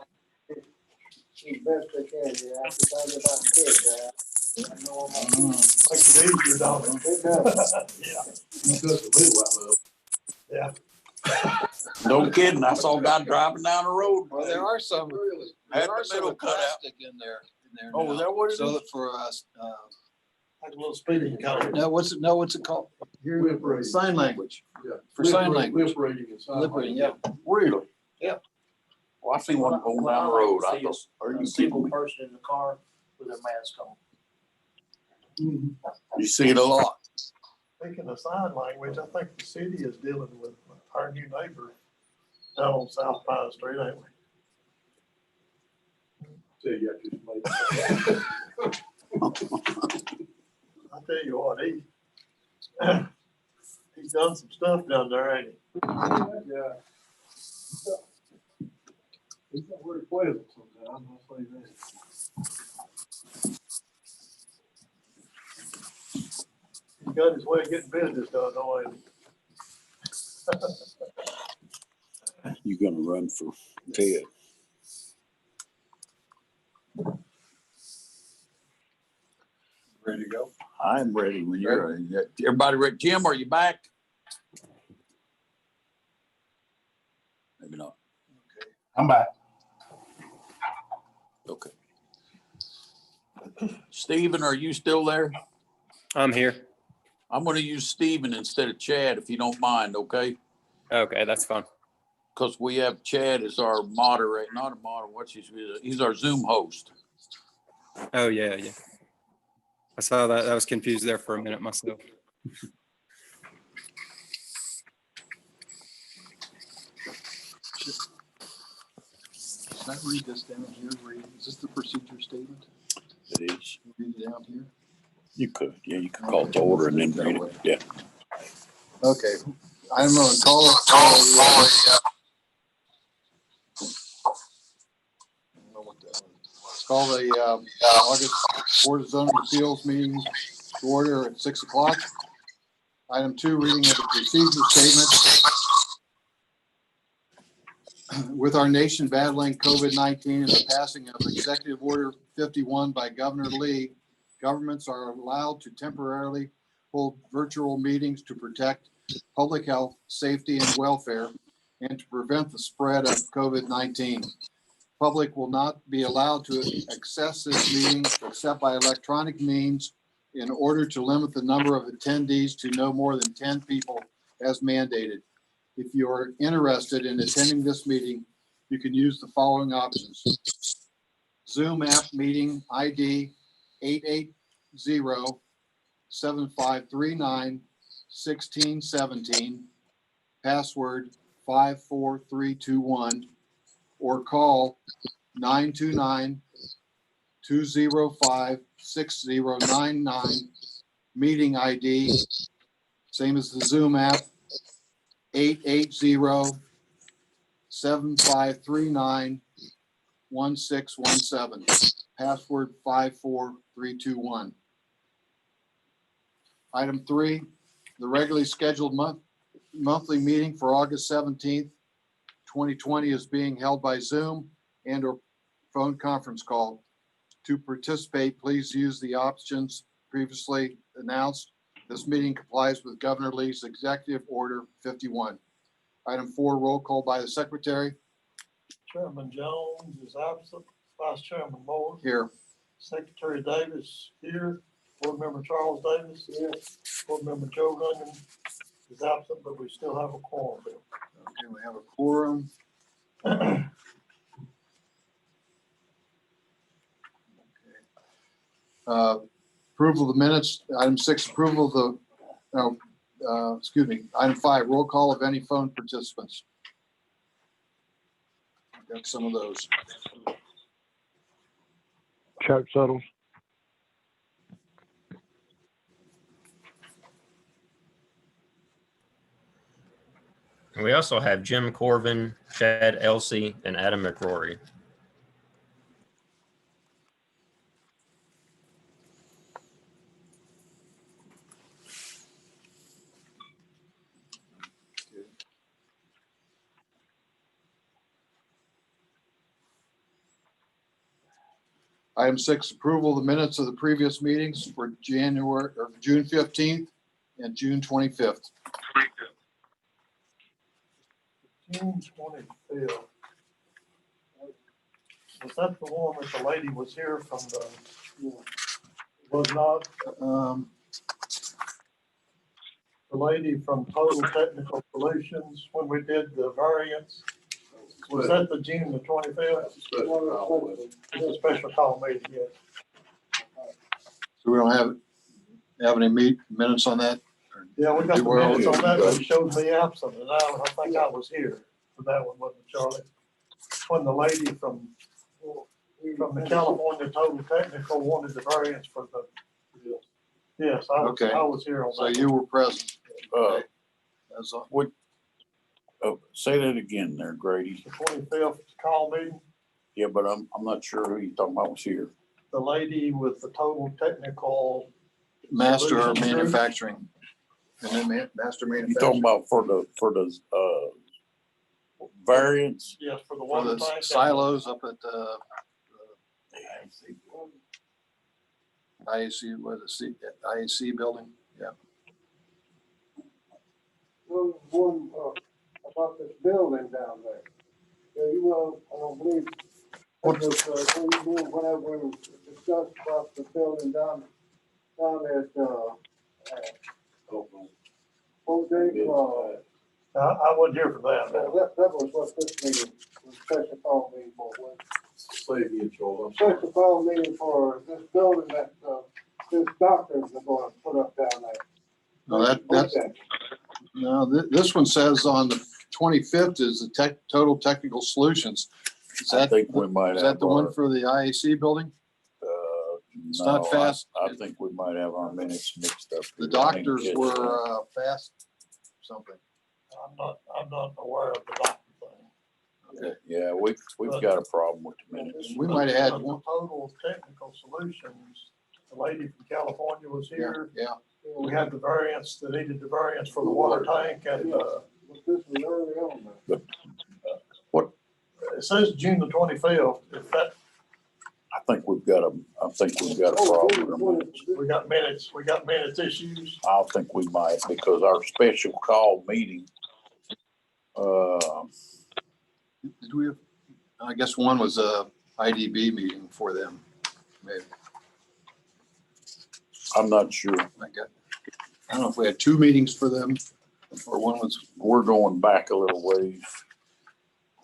do best they can, yeah, I have to think about the kids, I know I'm not. Makes it easier, don't it? It does. Yeah. No kidding. I saw a guy driving down the road. Well, there are some, Had there are the some middle cut out. plastic in there Oh, now. is that what it So is? that for us, Like a little speeding cone. no, what's it called? Here, Lip reading. sign language. Yeah. For sign language. Lip reading and sign Lip reading, language. yeah. Really? Yeah. Well, I seen one going down the road. I thought, are you A kidding single me? person in the car with their mask on. You see it a lot. Speaking of sign language, I think the city is dealing with our new neighbor down on South Pine Street, ain't we? Tell you, I just made. I tell you what, he's done some stuff down there, ain't he? Yeah. It's not very pleasant sometimes, I'll say that. He's got his way of getting business done, don't he? You gonna run for Ted? Ready to go? I'm ready when you're ready. Everybody ready? Jim, are you back? Maybe not. I'm back. Okay. Stephen, are you still there? I'm here. I'm gonna use Stephen instead of Chad, if you don't mind, okay? Okay, that's fine. Because we have Chad as our moderator, not a moderator, he's our Zoom host. Oh, yeah, yeah. I saw that. I was confused there for a minute myself. Can I read this down here? Is this the procedure statement? It is. Read it down here. You could, yeah, you could call it to order and then read it. Yeah. Okay, I'm gonna call it. Call the August Board of Zoning Appeals meeting to order at 6 o'clock. Item 2, reading of the procedure statement. With our nation battling COVID-19 and the passing of Executive Order 51 by Governor Lee, governments are allowed to temporarily hold virtual meetings to protect public health, safety, and welfare, and to prevent the spread of COVID-19. Public will not be allowed to access this meeting except by electronic means in order to limit the number of attendees to no more than 10 people as mandated. If you are interested in attending this meeting, you can use the following options. Zoom app meeting ID 880-7539-1617, password 54321, or call 929-205-6099, meeting ID, same as the Zoom app, 880-7539-1617, password 54321. Item 3, the regularly scheduled monthly meeting for August 17th, 2020 is being held by Zoom and or phone conference call. To participate, please use the options previously announced. This meeting complies with Governor Lee's Executive Order 51. Item 4, roll call by the Secretary. Chairman Jones is absent. Vice Chairman Moore. Here. Secretary Davis here. Board Member Charles Davis. Here. Board Member Joe Runyon is absent, but we still have a quorum, Bill. Okay, we have a quorum. Approval of the minutes. Item 6, approval of the, Item 5, roll call of any phone participants. Got some of those. Chuck Suttles. And we also have Jim Corvin, Chad Elsey, and Adam McRory. Item 6, approval of the minutes of the previous meetings for June 15th and June 25th. June 25th. Was that the one that the lady was here from the, was not the lady from Total Technical Solutions when we did the variance? Was that the June the 25th? It's a special call meeting, yes. So we don't have any minutes on that? Yeah, we got the minutes on that, but it showed me absent, and I think I was here for that one, wasn't it, Charlie? When the lady from the California Total Technical wanted the variance for the, yes, I was here on So that. you were present. That's all. Say that again there, Grady. The 25th call meeting, Yeah, but I'm not sure who you're talking about was here. the lady with the Total Technical. Master of Solutions Group. Manufacturing. And then Master You Manufacturing. talking about for the variance? Yes, for the For water the tank. silos up at the IAC, what is it, IAC building? Yeah. One about this building down there. You will, I don't believe, whenever we discussed about the building down at, Jake, I wasn't here for that. that was what this meeting, was special call meeting for, was Say again, Charles, I'm sorry. special call meeting for this building that, this doctors are going to put up down there. No, that's, no, this one says on the 25th is the total technical solutions. Is I that, think we might is have that the one our, for the IAC building? It's not no, fast. I think we might have our minutes mixed up. The here. I need to doctors catch were, that. fast something. I'm not aware of the doctor thing. Okay. Yeah, we've got a problem with the minutes. We might have had The one. Total technical solutions, the lady from California was Yeah, here. yeah. We had the variance, that needed the variance for the water tank and, This was early on there. it says June the 25th. If that, I think we've got a problem with our minutes. we got minutes issues. I think we might, because our special call meeting, Did we have, I guess one was a IDB meeting for them. Maybe. I'm not sure. I don't know if we had two meetings for them or one was, We're going back a little ways.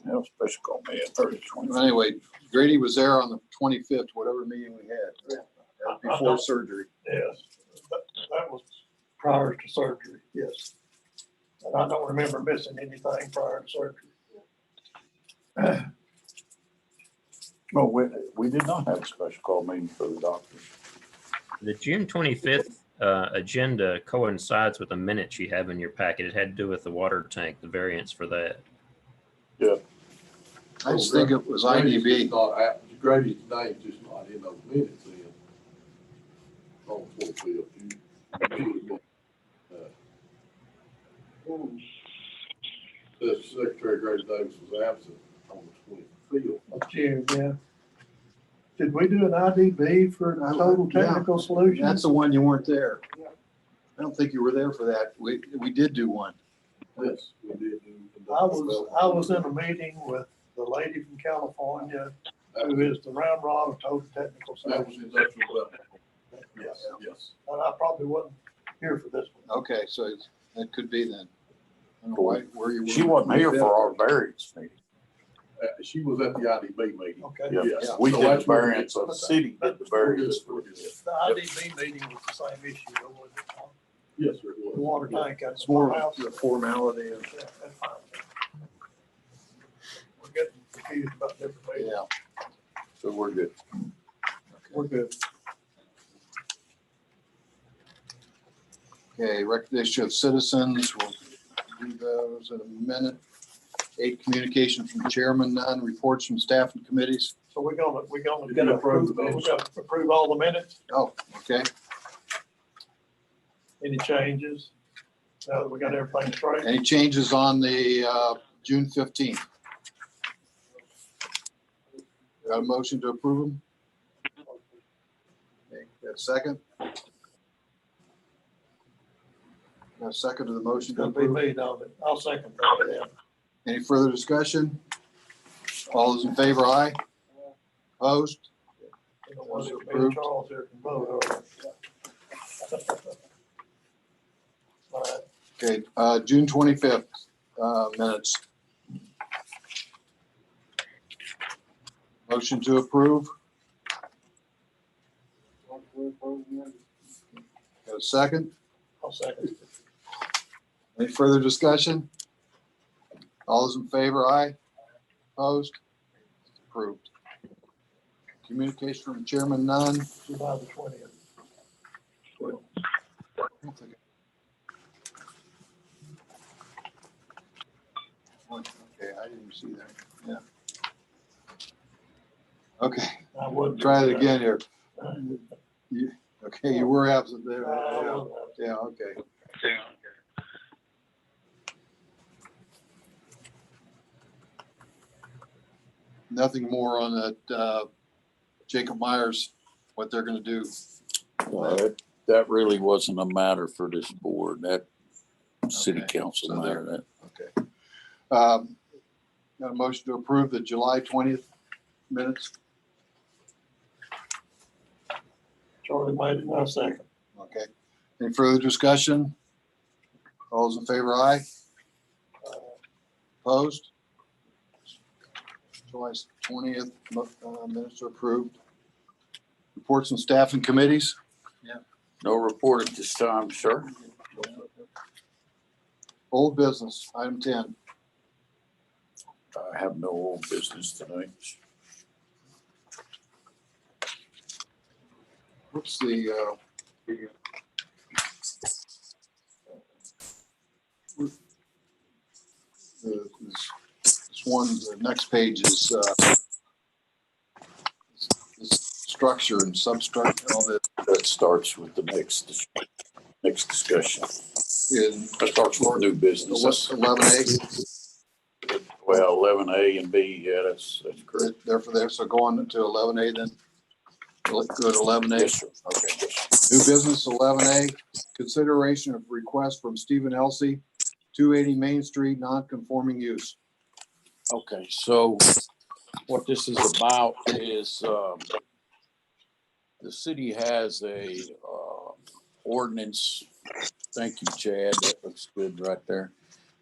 Yeah, special call me at 30/20. anyway, Grady was there on the 25th, whatever meeting we had. That was before surgery. Yes, that was prior to surgery, yes. And I don't remember missing anything prior to surgery. No, we did not have a special call meeting for the doctors. The June 25th agenda coincides with the minutes you have in your packet. It had to do with the water tank, the variance for that. I just think it was Grady's IDB. just not, Grady's name's just not in those minutes then. On the 25th. The Secretary Grady Davis was absent on the 25th. Of June, yeah. Did we do an IDB for total Yeah. technical solutions? That's the one you weren't there. I don't think you were there for that. We did do one. Yes, we did. I was in a meeting with the lady from California, who is the round rod of total technical That was solutions. industrial development. Yes, yes. And I probably wasn't here for this one. Okay, so that could be then. I don't know why, where you were. She wasn't here for our variance meeting. She was at the IDB meeting. Okay. Yes. We So did the that's where- variance of the city, did the variance. The IDB meeting was the same issue, though, wasn't it? Yes, sir, it The was. water tank at It's the more house. of the formality of, Yeah, that's fine. We're getting confused about different meetings. yeah. So we're good. We're good. Okay, recognition of citizens, we'll do those in a minute. 8, communication from chairman, none, reports from staff and committees. So we're gonna You gotta approve those. we gotta approve all the minutes. Oh, okay. Any changes? Now that we got everything straight. Any changes on the June 15th? Got a motion to approve them? Okay, got a second? Got a second to the motion to Gonna be approve? me, don't it? I'll second that, yeah. Any further discussion? All those in favor, aye? Opposed? You know, whether me and Approved. Charles here can vote, or. All right. Okay, June 25th, minutes. Motion to approve. Got a second? I'll second. Any further discussion? All those in favor, aye? Opposed? Approved. Communication from chairman, none. July the 20th. Okay, I didn't see that, yeah. Okay, I wouldn't. try it again here. Okay, you were absent there. Yeah, okay. Nothing more on that, Jacob Myers, what they're gonna do. That really wasn't a matter for this board, that city Okay, council so matter, that. Okay. Got a motion to approve the July 20th minutes? Charlie made it, now second. Okay. Any further discussion? All those in favor, aye. Opposed? July 20th minutes are approved. Reports and staff and committees? No report at this time, sir. Old business, item 10. I have no old business tonight. What's the, this one, the next page is, structure and substructure, all that. That starts with the next discussion. That starts with new business. 11A. Well, 11A and B, yeah, that's correct. Therefore, there, so go on to 11A then. Go to 11A. Yes, sir. Okay, yes, sir. New business 11A, consideration of request from Stephen Elsey, 280 Main Street, non-conforming use. Okay, so what this is about is, the city has a, ordinance. Thank you, Chad. That looks good right there.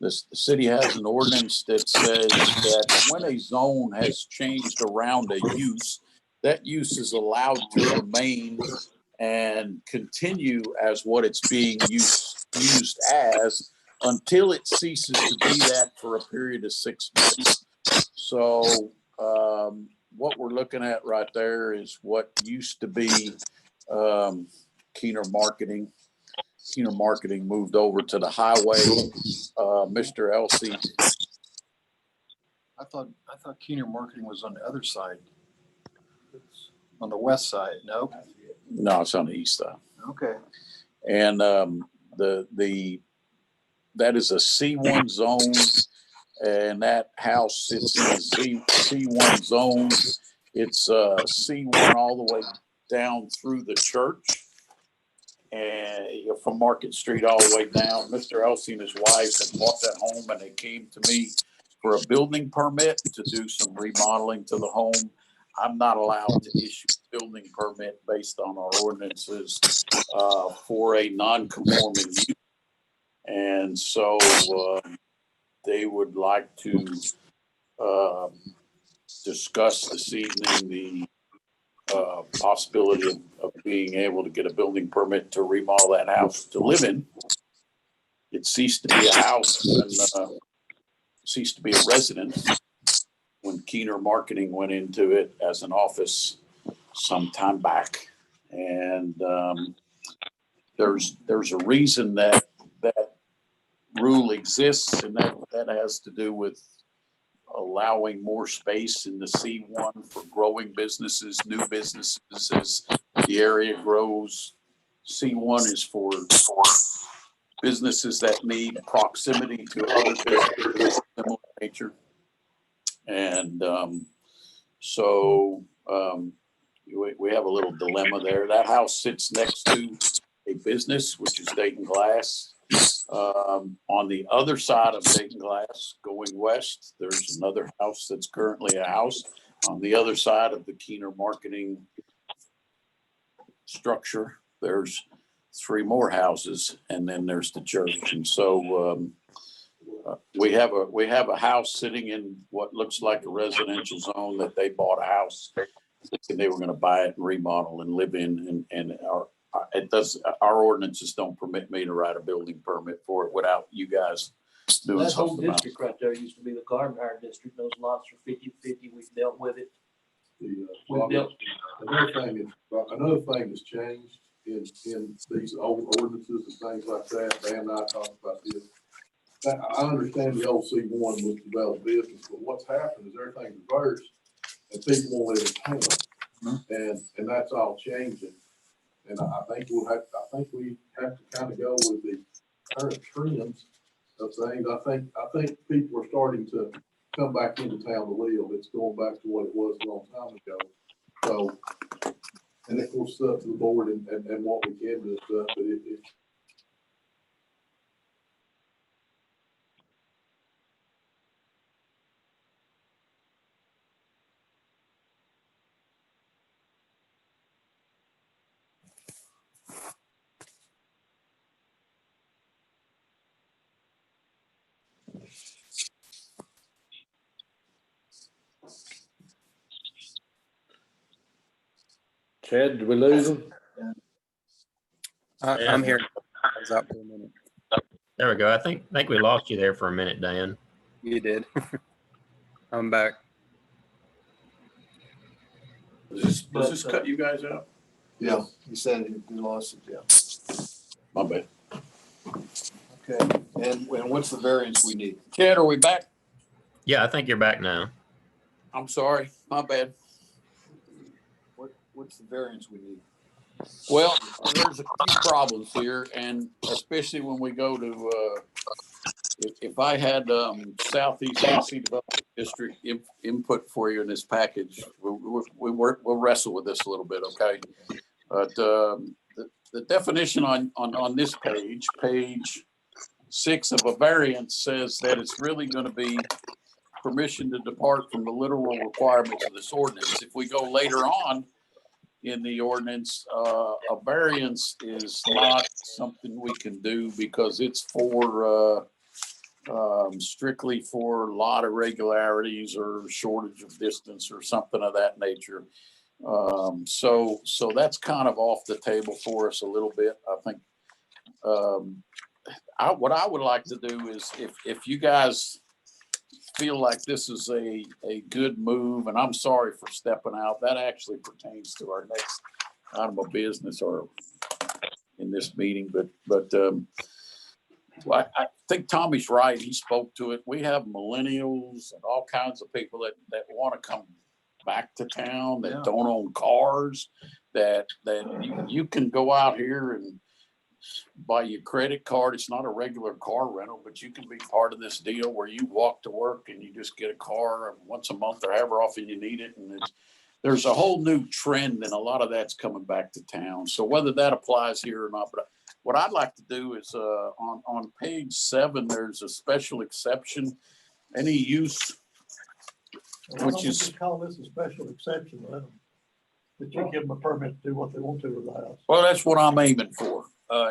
The city has an ordinance that says that when a zone has changed around a use, that use is allowed to remain and continue as what it's being used as until it ceases to be that for a period of 6 months. So what we're looking at right there is what used to be Keener Marketing. Keener Marketing moved over to the highway. Mr. Elsey. I thought Keener Marketing was on the other side. On the west side, no? No, it's on the east side. Okay. And that is a C1 zone, and that house sits in a C1 zone. It's C1 all the way down through the church, and from Market Street all the way down. Mr. Elsey and his wife had bought that home, and they came to me for a building permit to do some remodeling to the home. I'm not allowed to issue a building permit based on our ordinances for a non-conforming use. And so they would like to discuss this evening the possibility of being able to get a building permit to remodel that house to live in. It ceased to be a house and ceased to be a residence when Keener Marketing went into it as an office some time back. And there's a reason that rule exists, and that has to do with allowing more space in the C1 for growing businesses, new businesses as the area grows. C1 is for businesses that need proximity to other businesses of similar nature. And so we have a little dilemma there. That house sits next to a business, which is Dayton Glass. On the other side of Dayton Glass, going west, there's another house that's currently a house. On the other side of the Keener Marketing structure, there's 3 more houses, and then there's the church. And so we have a house sitting in what looks like a residential zone that they bought a house and they were going to buy it and remodel and live in. And our ordinances don't permit me to write a building permit for it without you guys doing That whole something about it. district right there used to be the Carbonhire district. Those lots are 50/50. We've dealt with it. Another thing that's changed in these old ordinances and things like that. Dan and I talked about this. I understand the old C1 was developed business, but what's happened is everything's reversed and people won't live in town. And that's all changing. And I think we have to kind of go with the current trends of things. I think people are starting to come back into town to live. It's going back to what it was a long time ago. So, and it goes up to the board and what we can do stuff, but it Chad, did we lose him? I'm here. I was out for a minute. There we go. I think we lost you there for a minute, Dan. You did. I'm back. Does this cut you guys out? Yeah, he said he lost it, yeah. My bad. Okay, and what's the variance we need? Chad, are we back? Yeah, I think you're back now. I'm sorry, my bad. What's the variance we need? Well, there's a few problems here, and especially when we go to, if I had Southeast Tennessee Development District input for you in this package, we'll wrestle with this a little bit, okay? But the definition on this page 6 of a variance says that it's really going to be permission to depart from the literal requirements of this ordinance. If we go later on in the ordinance, a variance is not something we can do because it's for strictly for lot irregularities or shortage of distance or something of that nature. So that's kind of off the table for us a little bit. I think what I would like to do is if you guys feel like this is a good move, and I'm sorry for stepping out, that actually pertains to our next item of business or in this meeting, but well, I think Tommy's right. He spoke to it. We have millennials and all kinds of people that want to come back to town, that don't own cars, that you can go out here and buy your credit card. It's not a regular car rental, but you can be part of this deal where you walk to work and you just get a car once a month or however often you need it. And there's a whole new trend, and a lot of that's coming back to town. So whether that applies here or not, but what I'd like to do is on page 7, there's a special exception. Any use, which is Call this a special exception, let them, that you give them a permit to do what they want to with the house. well, that's what I'm aiming for.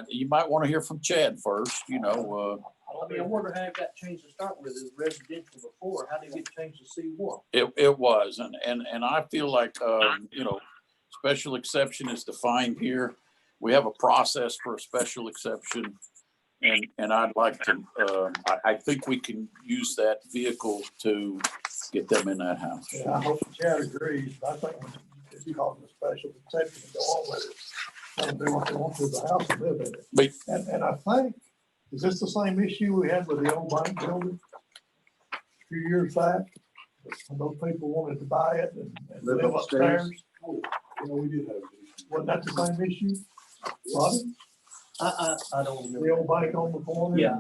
You might want to hear from Chad first, I wonder how it got changed to start with. It was residential before. How did it get changed to C1? It was, and I feel like, special exception is defined here. We have a process for a special exception, and I'd like to, I think we can use that vehicle to get them in that house. Yeah, I hope Chad agrees, but I think if you call it a special exception and go on with it, let them do what they want to with the house and live in it. But- And I think, is this the same issue we had with the old bank building a few years back? When those people wanted to buy it and Live live upstairs? upstairs? Oh, we did have. Wasn't that the same issue? Rodney? I don't remember. The old bank on the corner? Yeah.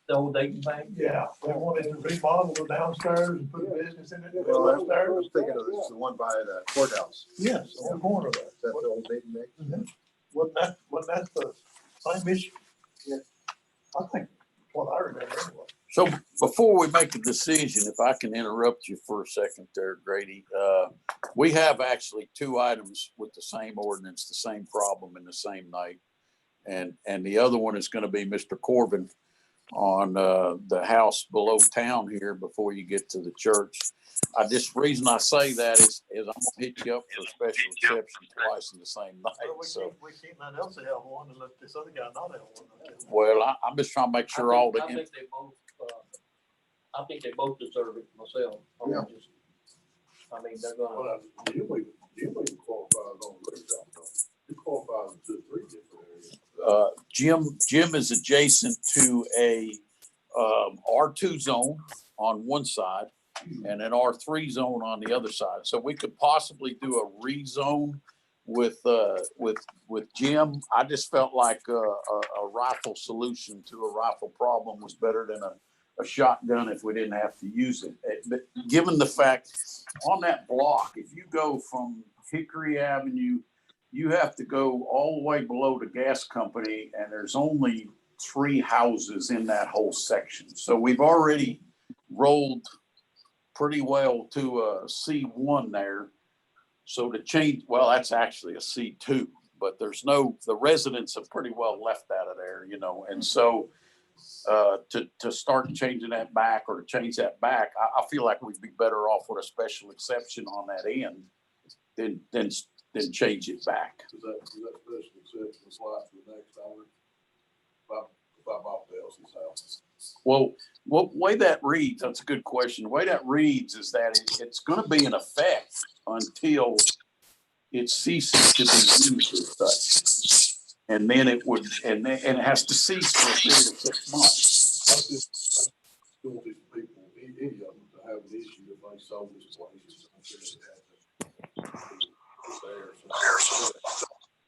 The old Dayton Bank. Yeah, they wanted to remodel the downstairs and put a business in it. and Well, live I upstairs. was thinking of this, the one by the courthouse. Yes, on the corner of that. Is that the old Dayton Bank? Wasn't that the same issue? Yeah. I think, what I remember anyway. So before we make a decision, if I can interrupt you for a second there, Grady, we have actually 2 items with the same ordinance, the same problem in the same night. And the other one is going to be Mr. Corbin on the house below town here before you get to the church. Reason I say that is I'm gonna hit you up for a special exception twice in the same night. So, We can't let Elsa have one and let this other guy not have one. well, I'm just trying to make sure all the. I think they both, I think they both deserve it myself. Yeah. I mean, they're gonna. Well, you qualifies on the rooftop, though. You qualifies in 2 or 3 different areas. Jim is adjacent to a R2 zone on one side and an R3 zone on the other side. So we could possibly do a rezone with Jim. I just felt like a rifle solution to a rifle problem was better than a shotgun if we didn't have to use it. But given the fact on that block, if you go from Hickory Avenue, you have to go all the way below the gas company, and there's only 3 houses in that whole section. So we've already rolled pretty well to a C1 there. So to change, well, that's actually a C2, but the residents have pretty well left out of there, and so to start changing that back or to change that back, I feel like we'd be better off with a special exception on that end than then change it back. Does that special exception apply to the next owner? If I bought the Elsie's house? Well, way that reads, that's a good question. The way that reads is that it's going to be in effect until it ceases to be used as such. And then it would, and it has to cease for a period of 6 months. I just don't want these people, any of them, to have an issue if they sold this place or something.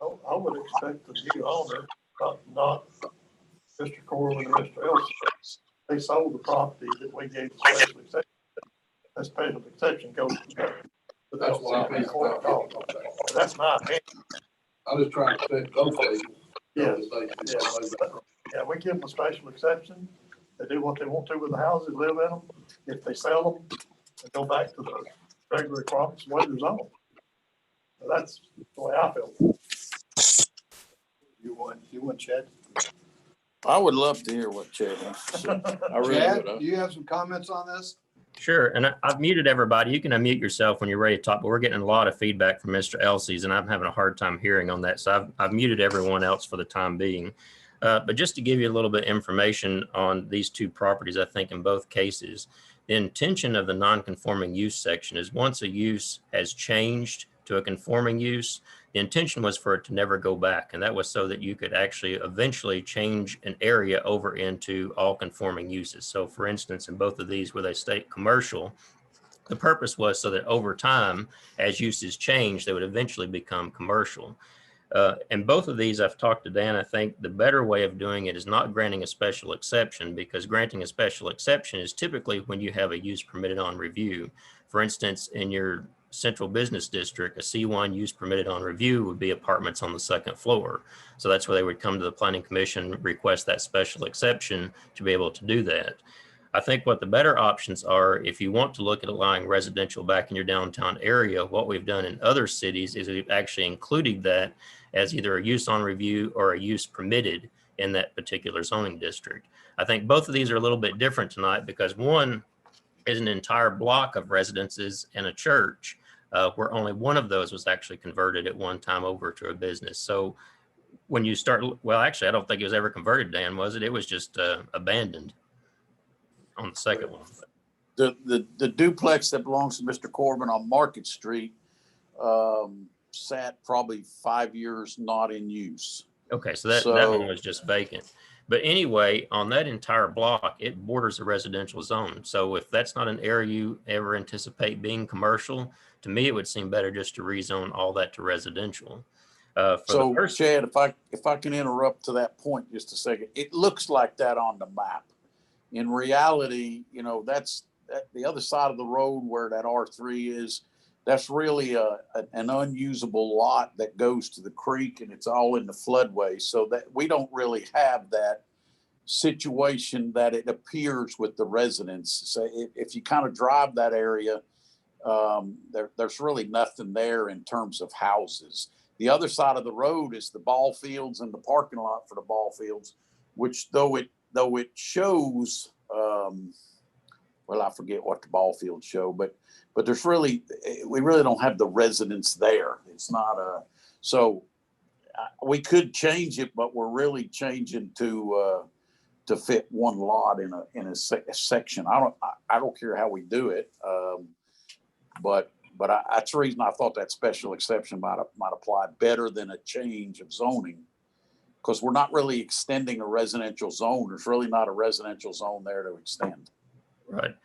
I would expect the new owner, not Mr. Corbin or Mr. Elson. They sold the property that we gave the special exception. That special exception goes to them. But That's what I think. That's my opinion. I'm just trying to protect those people. Yeah. Yeah, we give them a special exception. They do what they want to with the houses, live in them. If they sell them, they go back to the regular requirements, what is on. That's the way I feel. You want Chad? I would love to hear what Chad has to say. I really Chad, would. do you have some comments on this? Sure, and I've muted everybody. You can unmute yourself when you're ready to talk, but we're getting a lot of feedback from Mr. Elsie's, and I'm having a hard time hearing on that. So I've muted everyone else for the time being. But just to give you a little bit of information on these two properties, I think in both cases, the intention of the non-conforming use section is once a use has changed to a conforming use, the intention was for it to never go back. And that was so that you could actually eventually change an area over into all conforming uses. So for instance, in both of these where they state commercial, the purpose was so that over time, as uses change, they would eventually become commercial. And both of these, I've talked to Dan, I think the better way of doing it is not granting a special exception, because granting a special exception is typically when you have a use permitted on review. For instance, in your central business district, a C1 use permitted on review would be apartments on the second floor. So that's where they would come to the planning commission, request that special exception to be able to do that. I think what the better options are, if you want to look at allowing residential back in your downtown area, what we've done in other cities is we've actually included that as either a use on review or a use permitted in that particular zoning district. I think both of these are a little bit different tonight because one is an entire block of residences and a church where only one of those was actually converted at one time over to a business. So when you start, well, actually, I don't think it was ever converted, Dan, was it? It was just abandoned on the second one. The duplex that belongs to Mr. Corbin on Market Street sat probably 5 years not in use. Okay, so that one was just vacant. But anyway, on that entire block, it borders a residential zone. So if that's not an area you ever anticipate being commercial, to me, it would seem better just to rezone all that to residential. So Chad, if I can interrupt to that point just a second, it looks like that on the map. In reality, you know, that's the other side of the road where that R3 is. That's really an unusable lot that goes to the creek, and it's all in the floodway. So that we don't really have that situation that it appears with the residents. So if you kind of drive that area, there's really nothing there in terms of houses. The other side of the road is the ball fields and the parking lot for the ball fields, which though it shows, well, I forget what the ball fields show, but there's we really don't have the residents there. It's not so we could change it, but we're really changing to fit one lot in a section. I don't care how we do it. But that's the reason I thought that special exception might apply better than a change of zoning, because we're not really extending a residential zone. There's really not a residential zone there to extend. Right.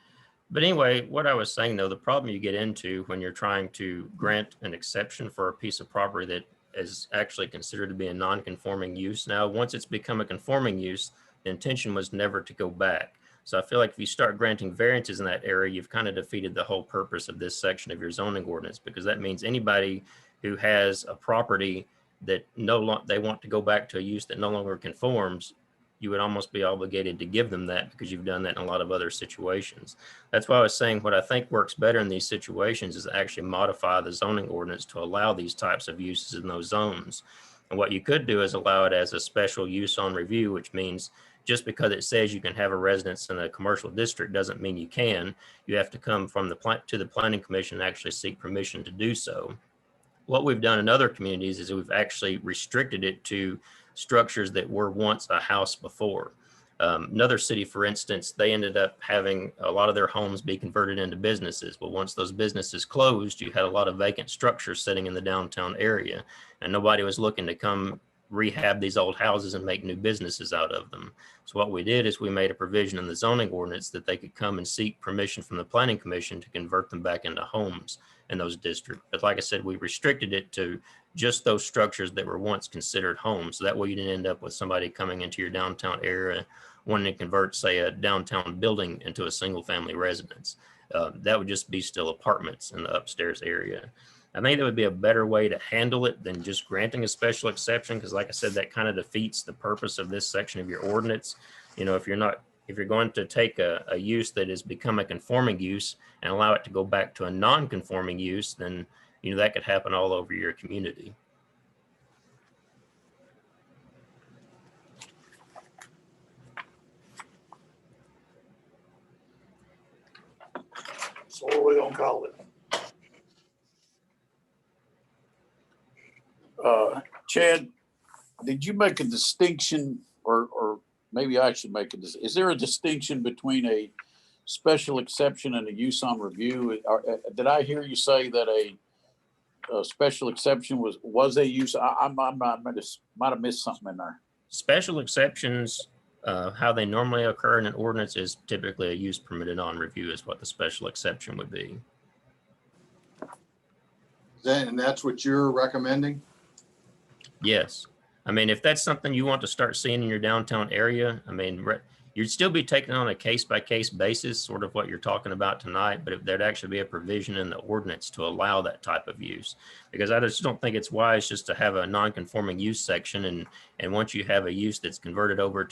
But anyway, what I was saying, though, the problem you get into when you're trying to grant an exception for a piece of property that is actually considered to be a non-conforming use. Now, once it's become a conforming use, the intention was never to go back. So I feel like if you start granting variances in that area, you've kind of defeated the whole purpose of this section of your zoning ordinance, because that means anybody who has a property that they want to go back to a use that no longer conforms, you would almost be obligated to give them that because you've done that in a lot of other situations. That's why I was saying what I think works better in these situations is actually modify the zoning ordinance to allow these types of uses in those zones. And what you could do is allow it as a special use on review, which means just because it says you can have a residence in a commercial district doesn't mean you can. You have to come from to the planning commission and actually seek permission to do so. what we've done in other communities is we've actually restricted it to structures that were once a house before. Another city, for instance, they ended up having a lot of their homes be converted into businesses. But once those businesses closed, you had a lot of vacant structures sitting in the downtown area, and nobody was looking to come rehab these old houses and make new businesses out of them. So what we did is we made a provision in the zoning ordinance that they could come and seek permission from the planning commission to convert them back into homes in those districts. But like I said, we restricted it to just those structures that were once considered homes. So that way you didn't end up with somebody coming into your downtown area wanting to convert, say, a downtown building into a single family residence. That would just be still apartments in the upstairs area. I think that would be a better way to handle it than just granting a special exception, because like I said, that kind of defeats the purpose of this section of your ordinance. You know, if you're going to take a use that has become a conforming use and allow it to go back to a non-conforming use, then, you know, that could happen all over your community. So what are we gonna call it? Chad, did you make a distinction, or maybe I should make is there a distinction between a special exception and a use on review? Did I hear you say that a special exception was a use? I might have missed something in there. Special exceptions, how they normally occur in an ordinance, is typically a use permitted on review is what the special exception would be. And that's what you're recommending? Yes. I mean, if that's something you want to start seeing in your downtown area, I mean, you'd still be taking on a case-by-case basis, sort of what you're talking about tonight, but if there'd actually be a provision in the ordinance to allow that type of use. Because I just don't think it's wise just to have a non-conforming use section, and once you have a use that's converted over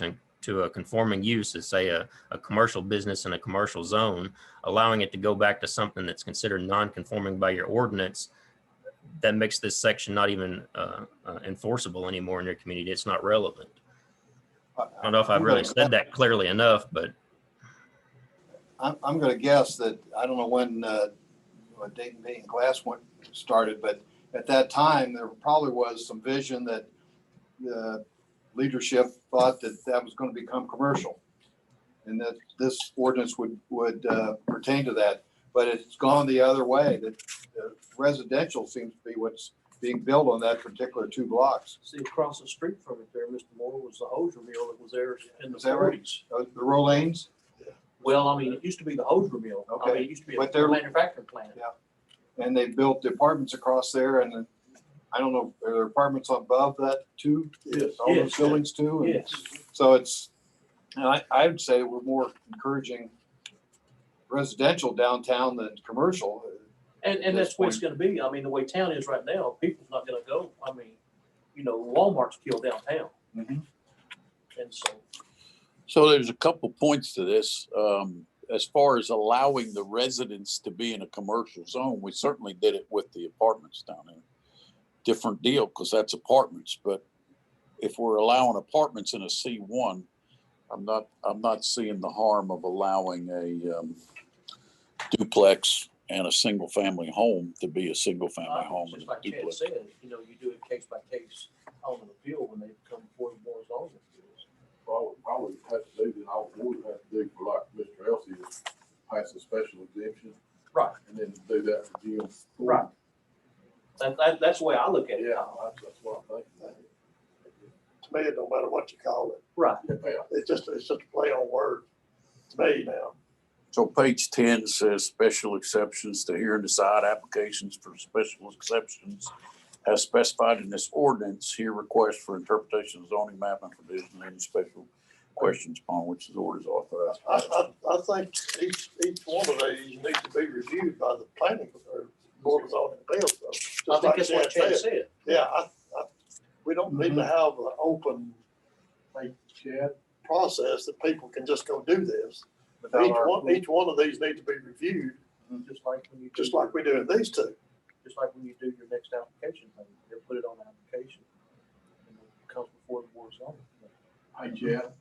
to a conforming use, as say a commercial business in a commercial zone, allowing it to go back to something that's considered non-conforming by your ordinance, that makes this section not even enforceable anymore in your community. It's not relevant. I don't know if I've really said that clearly enough, but I'm gonna guess that, I don't know when Dayton Painting Glass started, but at that time, there probably was some vision that the leadership thought that was gonna become commercial. And that this ordinance would pertain to that, but it's gone the other way, that residential seems to be what's being built on that particular 2 blocks. See, across the street from it there, Mr. Moore, was the hosiery mill that was there in the Is that right? 40s. The Rollins? Well, I mean, it used to be the hosiery mill. I mean, it used to be But a they're- manufacturing plant. And they built the apartments across there, and I don't know, are there apartments above that too? Yes. All those Yes. buildings too? And Yes. So it's, and I would say we're more encouraging residential downtown than commercial. And that's what it's gonna be. I mean, the way town is right now, people's not gonna go. I mean, you know, Walmart's killed downtown. Mhm. And so, So there's a couple points to this. As far as allowing the residents to be in a commercial zone, we certainly did it with the apartments down there. Different deal, because that's apartments, but if we're allowing apartments in a C1, I'm not seeing the harm of allowing a duplex and a single family home to be a single family home and just a like Chad duplex. said, you know, you do it case by case on an appeal when they come before the board's zoning appeals. I would have to do that, I would have to do for like Mr. Elsie, is pass a special exemption. Right. And then do that for Jim. Right. That's the way I look at it. Yeah, that's what I'm thinking. To me, it don't matter what you call it. Right. It's just a play on words. To me now. So page 10 says special exceptions to hear and decide applications for special exceptions as specified in this ordinance. Here request for interpretation of zoning map and provision and any special questions upon which the order is authorized. I think each one of these needs to be reviewed by the planning or board of zoning appeals. though. Just I think like that's what Chad said. Yeah, we don't need to have an open process that people can just go do this. Each one of these need to be reviewed, Just like when you. just like we do in these two. Just like when you do your next application, they'll put it on the application. And it comes before the board's zoning. Hey, Chad.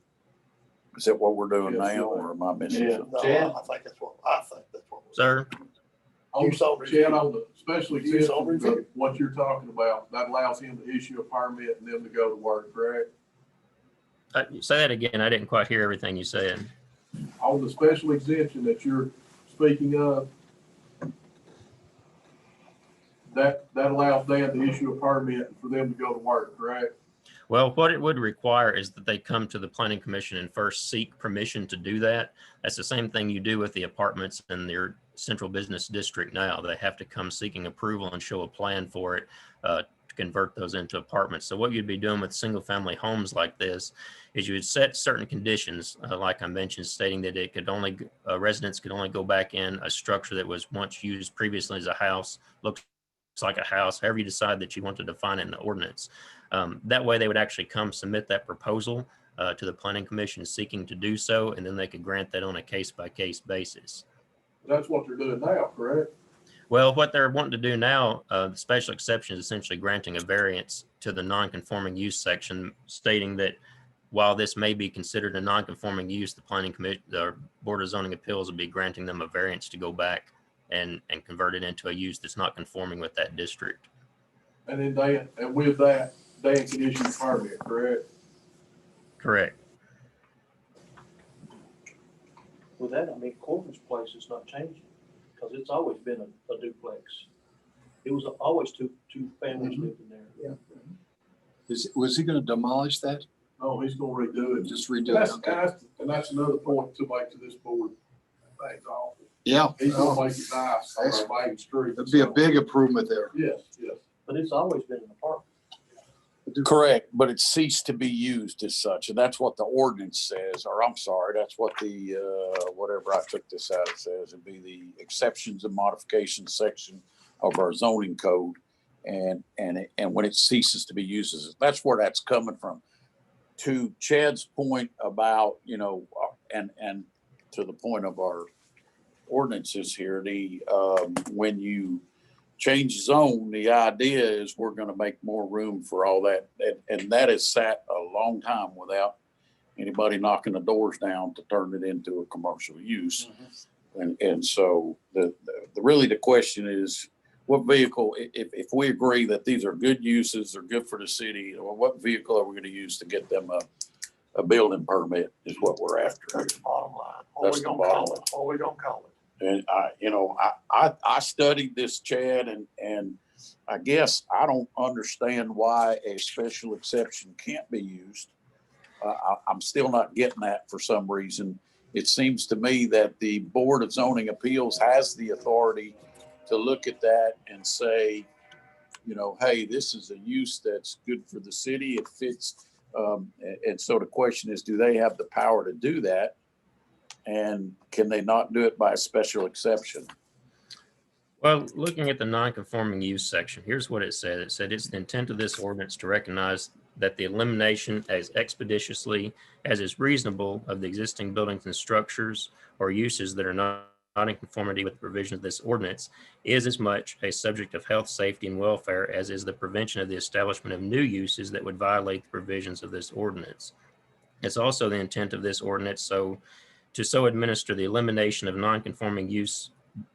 Is that what we're doing Yes, now, sir. or am I missing Yeah. something? No, Chad? I think that's what we're. Sir, On, You saw Chad, on the special Use on exception, review. what you're talking about, that allows him to issue a permit and them to go to work, correct? Say that again. I didn't quite hear everything you said. On the special exemption that you're speaking of, that allows Dan to issue a permit for them to go to work, correct? Well, what it would require is that they come to the planning commission and first seek permission to do that. That's the same thing you do with the apartments in their central business district now. They have to come seeking approval and show a plan for it to convert those into apartments. So what you'd be doing with single family homes like this is you would set certain conditions, like I mentioned, stating that it could only, residents could only go back in a structure that was once used previously as a house, looks like a house, however you decide that you want to define it in the ordinance. That way they would actually come submit that proposal to the planning commission seeking to do so, and then they could grant that on a case-by-case basis. That's what they're doing now, correct? Well, what they're wanting to do now, the special exception is essentially granting a variance to the non-conforming use section, stating that while this may be considered a non-conforming use, the planning commission, the Board of Zoning Appeals will be granting them a variance to go back and convert it into a use that's not conforming with that district. And then Dan, and with that, Dan can issue a permit, correct? Correct. With that, I mean, Corbin's place is not changing, because it's always been a duplex. It was always two families living there. Was he gonna demolish that? No, he's gonna redo it. Just redo it? Okay. And that's another point to make to this board. Thanks, all. Yeah. He's gonna make it nice on our main street. That'd be a big improvement there. Yes, yes. But it's always been an apartment. Correct, but it ceased to be used as such, and that's what the ordinance says, or I'm sorry, that's what the, whatever I took this out, it says, it'd be the exceptions and modifications section of our zoning code. And when it ceases to be used, that's where that's coming from. To Chad's point about, and to the point of our ordinances here, when you change zone, the idea is we're going to make more room for all that. And that has sat a long time without anybody knocking the doors down to turn it into a commercial use. And so really the question is, what vehicle, if we agree that these are good uses, they're good for the city, or what vehicle are we going to use to get them a building permit is what we're after. That's the bottom line. What That's we the gonna bottom call line. it? What we gonna call it? And I studied this, Chad, and I guess I don't understand why a special exception can't be used. I'm still not getting that for some reason. It seems to me that the Board of Zoning Appeals has the authority to look at that and say, hey, this is a use that's good for the city. It fits. And so the question is, do they have the power to do that? And can they not do it by a special exception? Well, looking at the non-conforming use section, here's what it said. It said it's the intent of this ordinance to recognize that the elimination as expeditiously as is reasonable of the existing buildings and structures or uses that are not in conformity with the provision of this ordinance is as much a subject of health, safety, and welfare as is the prevention of the establishment of new uses that would violate the provisions of this ordinance. It's also the intent of this ordinance to administer the elimination of non-conforming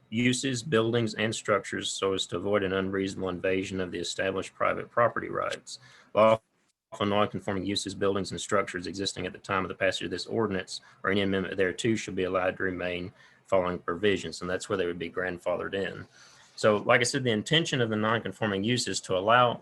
uses, buildings, and structures so as to avoid an unreasonable invasion of the established private property rights. Lawful non-conforming uses, buildings, and structures existing at the time of the passage of this ordinance or any amendment thereto should be allowed to remain following provisions, and that's where they would be grandfathered in. So, like I said, the intention of the non-conforming use is to allow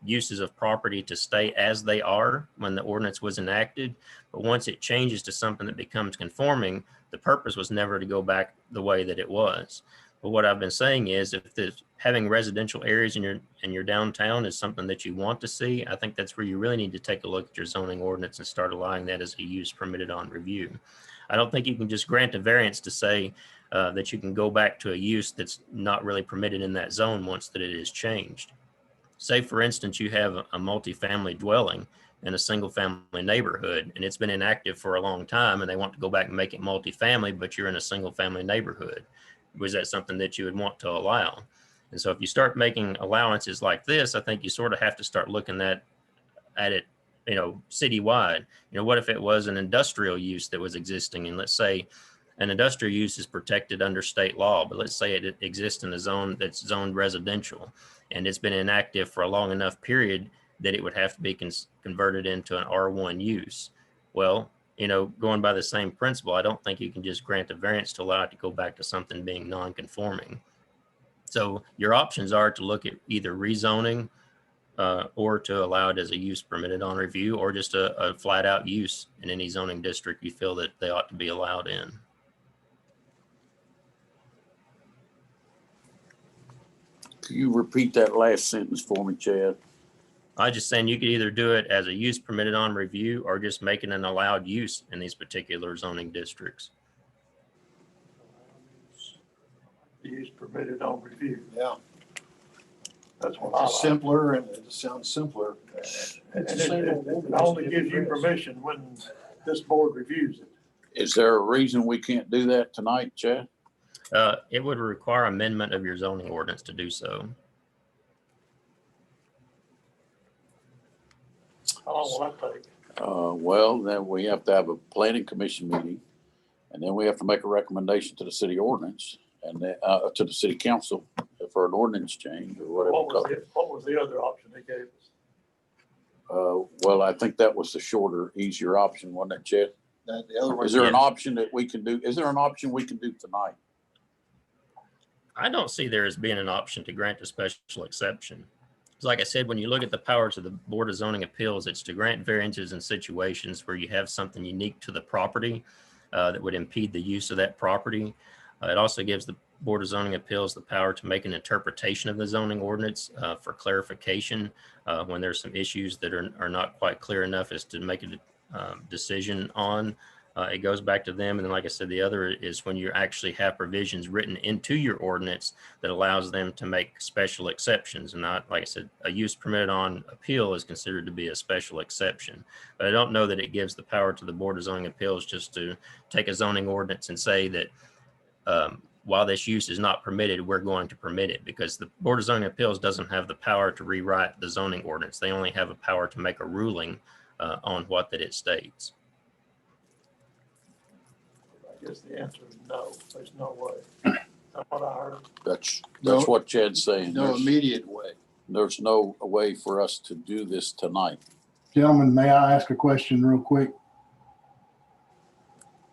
uses of property to stay as they are when the ordinance was enacted. But once it changes to something that becomes conforming, the purpose was never to go back the way that it was. But what I've been saying is, if having residential areas in your downtown is something that you want to see, I think that's where you really need to take a look at your zoning ordinance and start allowing that as a use permitted on review. I don't think you can just grant a variance to say that you can go back to a use that's not really permitted in that zone once that it is changed. Say, for instance, you have a multifamily dwelling in a single family neighborhood, and it's been inactive for a long time, and they want to go back and make it multifamily, but you're in a single family neighborhood. Was that something that you would want to allow? And so if you start making allowances like this, I think you sort of have to start looking at it, citywide. What if it was an industrial use that was existing, and let's say An industrial use is protected under state law, but let's say it exists in a zone that's zoned residential and it's been inactive for a long enough period that it would have to be converted into an R1 use. Well, going by the same principle, I don't think you can just grant a variance to allow it to go back to something being non-conforming. So your options are to look at either rezoning or to allow it as a use permitted on review, or just a flat out use in any zoning district you feel that they ought to be allowed in. Can you repeat that last sentence for me, Chad? I'm just saying you could either do it as a use permitted on review or just make it an allowed use in these particular zoning districts. Use permitted on review. Yeah, That's what I it's like. simpler and it sounds simpler. And it only gives you permission when this board reviews it. Is there a reason we can't do that tonight, Chad? It would require amendment of your zoning ordinance to do so. How long will that take? Well, then we have to have a planning commission meeting, and then we have to make a recommendation to the city ordinance and then, to the city council for an ordinance change or whatever. What was the other option they gave us? Well, I think that was the shorter, easier option, wasn't it, Chad? That the other one. Is there an Yes. option that we can do? Is there an option we can do tonight? I don't see there as being an option to grant a special exception. Because like I said, when you look at the powers of the Board of Zoning Appeals, it's to grant variances in situations where you have something unique to the property that would impede the use of that property. It also gives the Board of Zoning Appeals the power to make an interpretation of the zoning ordinance for clarification when there's some issues that are not quite clear enough as to make a decision on. It goes back to them. And then, like I said, the other is when you actually have provisions written into your ordinance that allows them to make special exceptions. And not, like I said, a use permitted on appeal is considered to be a special exception. But I don't know that it gives the power to the Board of Zoning Appeals just to take a zoning ordinance and say that while this use is not permitted, we're going to permit it, because the Board of Zoning Appeals doesn't have the power to rewrite the zoning ordinance. They only have a power to make a ruling on what that it states. I guess the answer is no. There's no way. That's what I heard. That's No. what Chad's saying. No There's- immediate way. There's no way for us to do this tonight. Gentlemen, may I ask a question real quick?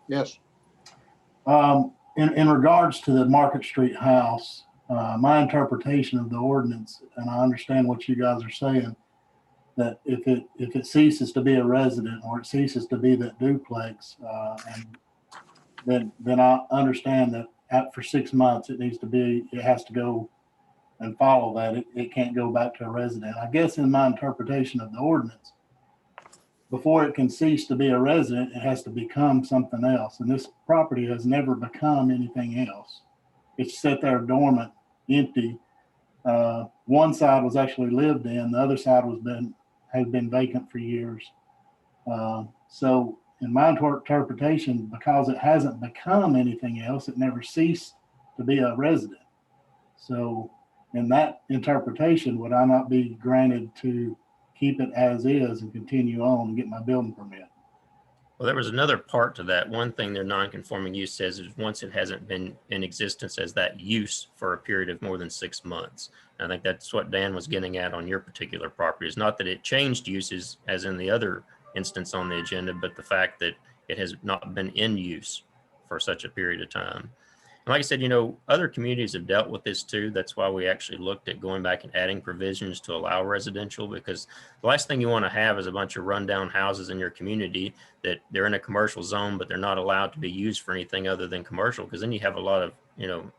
Yes, In regards to the Market Street house, my interpretation of the ordinance, and I understand what you guys are saying, that if it ceases to be a resident or it ceases to be that duplex, and then I understand that for 6 months, it has to go and follow that. It can't go back to a resident. I guess in my interpretation of the ordinance, before it can cease to be a resident, it has to become something else. And this property has never become anything else. It's sat there dormant, empty. One side was actually lived in, the other side has been vacant for years. So in my interpretation, because it hasn't become anything else, it never ceased to be a resident. So in that interpretation, would I not be granted to keep it as is and continue on and get my building permit? Well, there was another part to that. One thing their non-conforming use says is once it hasn't been in existence as that use for a period of more than 6 months. And I think that's what Dan was getting at on your particular property. It's not that it changed uses as in the other instance on the agenda, but the fact that it has not been in use for such a period of time. And like I said, other communities have dealt with this too. That's why we actually looked at going back and adding provisions to allow residential, because the last thing you want to have is a bunch of rundown houses in your community that they're in a commercial zone, but they're not allowed to be used for anything other than commercial, because then you have a lot of,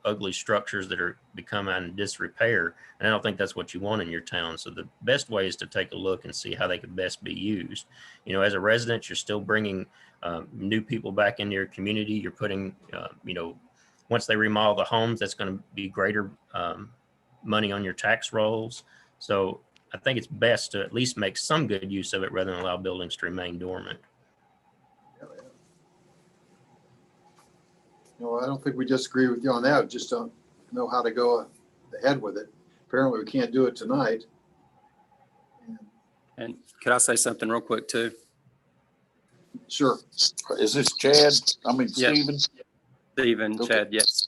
ugly structures that are become in disrepair. And I don't think that's what you want in your town. So the best way is to take a look and see how they could best be used. As a resident, you're still bringing new people back into your community. You're putting, once they remodel the homes, that's going to be greater money on your tax rolls. So I think it's best to at least make some good use of it rather than allow buildings to remain dormant. no, I don't think we disagree with you on that. We just don't know how to go ahead with it. Apparently, we can't do it tonight. And could I say something real quick too? Sure. Is this Chad? I mean, Yeah. Stephen? Stephen, Okay. Chad, yes.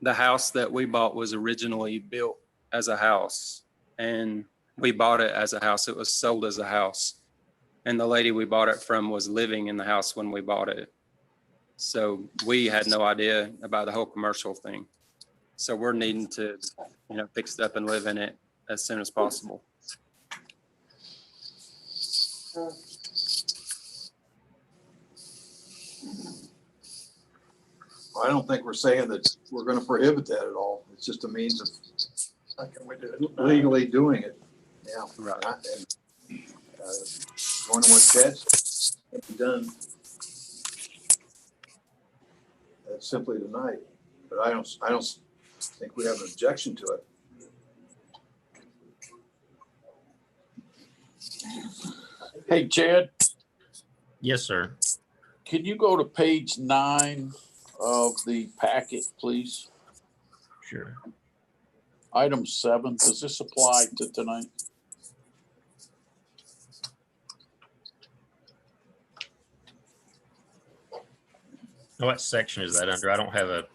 The house that we bought was originally built as a house, and we bought it as a house. It was sold as a house. And the lady we bought it from was living in the house when we bought it. So we had no idea about the whole commercial thing. So we're needing to, fix it up and live in it as soon as possible. I don't think we're saying that we're gonna prohibit that at all. It's just a means of How can we do it? legally doing it. Yeah. Right. And, going to what Chad's done. That's simply tonight, but I don't think we have an objection to it. Hey, Chad, Yes, sir. can you go to page 9 of the packet, please? Sure. Item 7, does this apply to tonight? What section is that under? I don't have a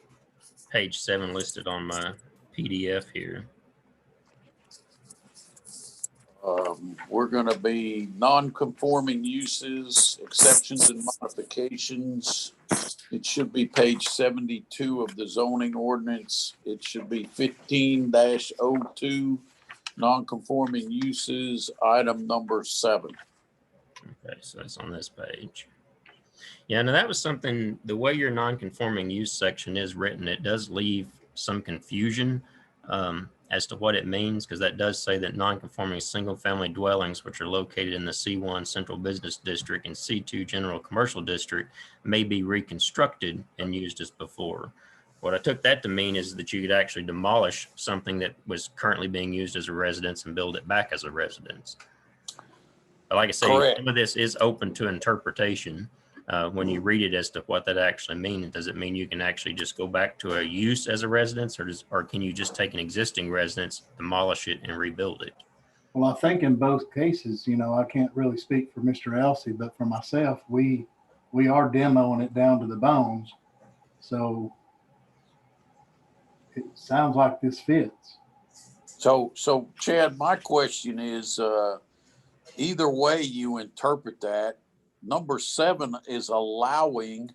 page 7 listed on my PDF here. We're gonna be non-conforming uses, exceptions and modifications. It should be page 72 of the zoning ordinance. It should be 15-02, non-conforming uses, item number 7. Okay, so that's on this page. Yeah, now that was something, the way your non-conforming use section is written, it does leave some confusion as to what it means, because that does say that non-conforming single-family dwellings, which are located in the C1 Central Business District and C2 General Commercial District, may be reconstructed and used as before. What I took that to mean is that you could actually demolish something that was currently being used as a residence and build it back as a residence. But like I say, Correct. some of this is open to interpretation. When you read it as to what that actually means, does it mean you can actually just go back to a use as a residence, or can you just take an existing residence, demolish it, and rebuild it? Well, I think in both cases, I can't really speak for Mr. Elsey, but for myself, we are demoing it down to the bones. So it sounds like this fits. So Chad, my question is, either way you interpret that, number 7 is allowing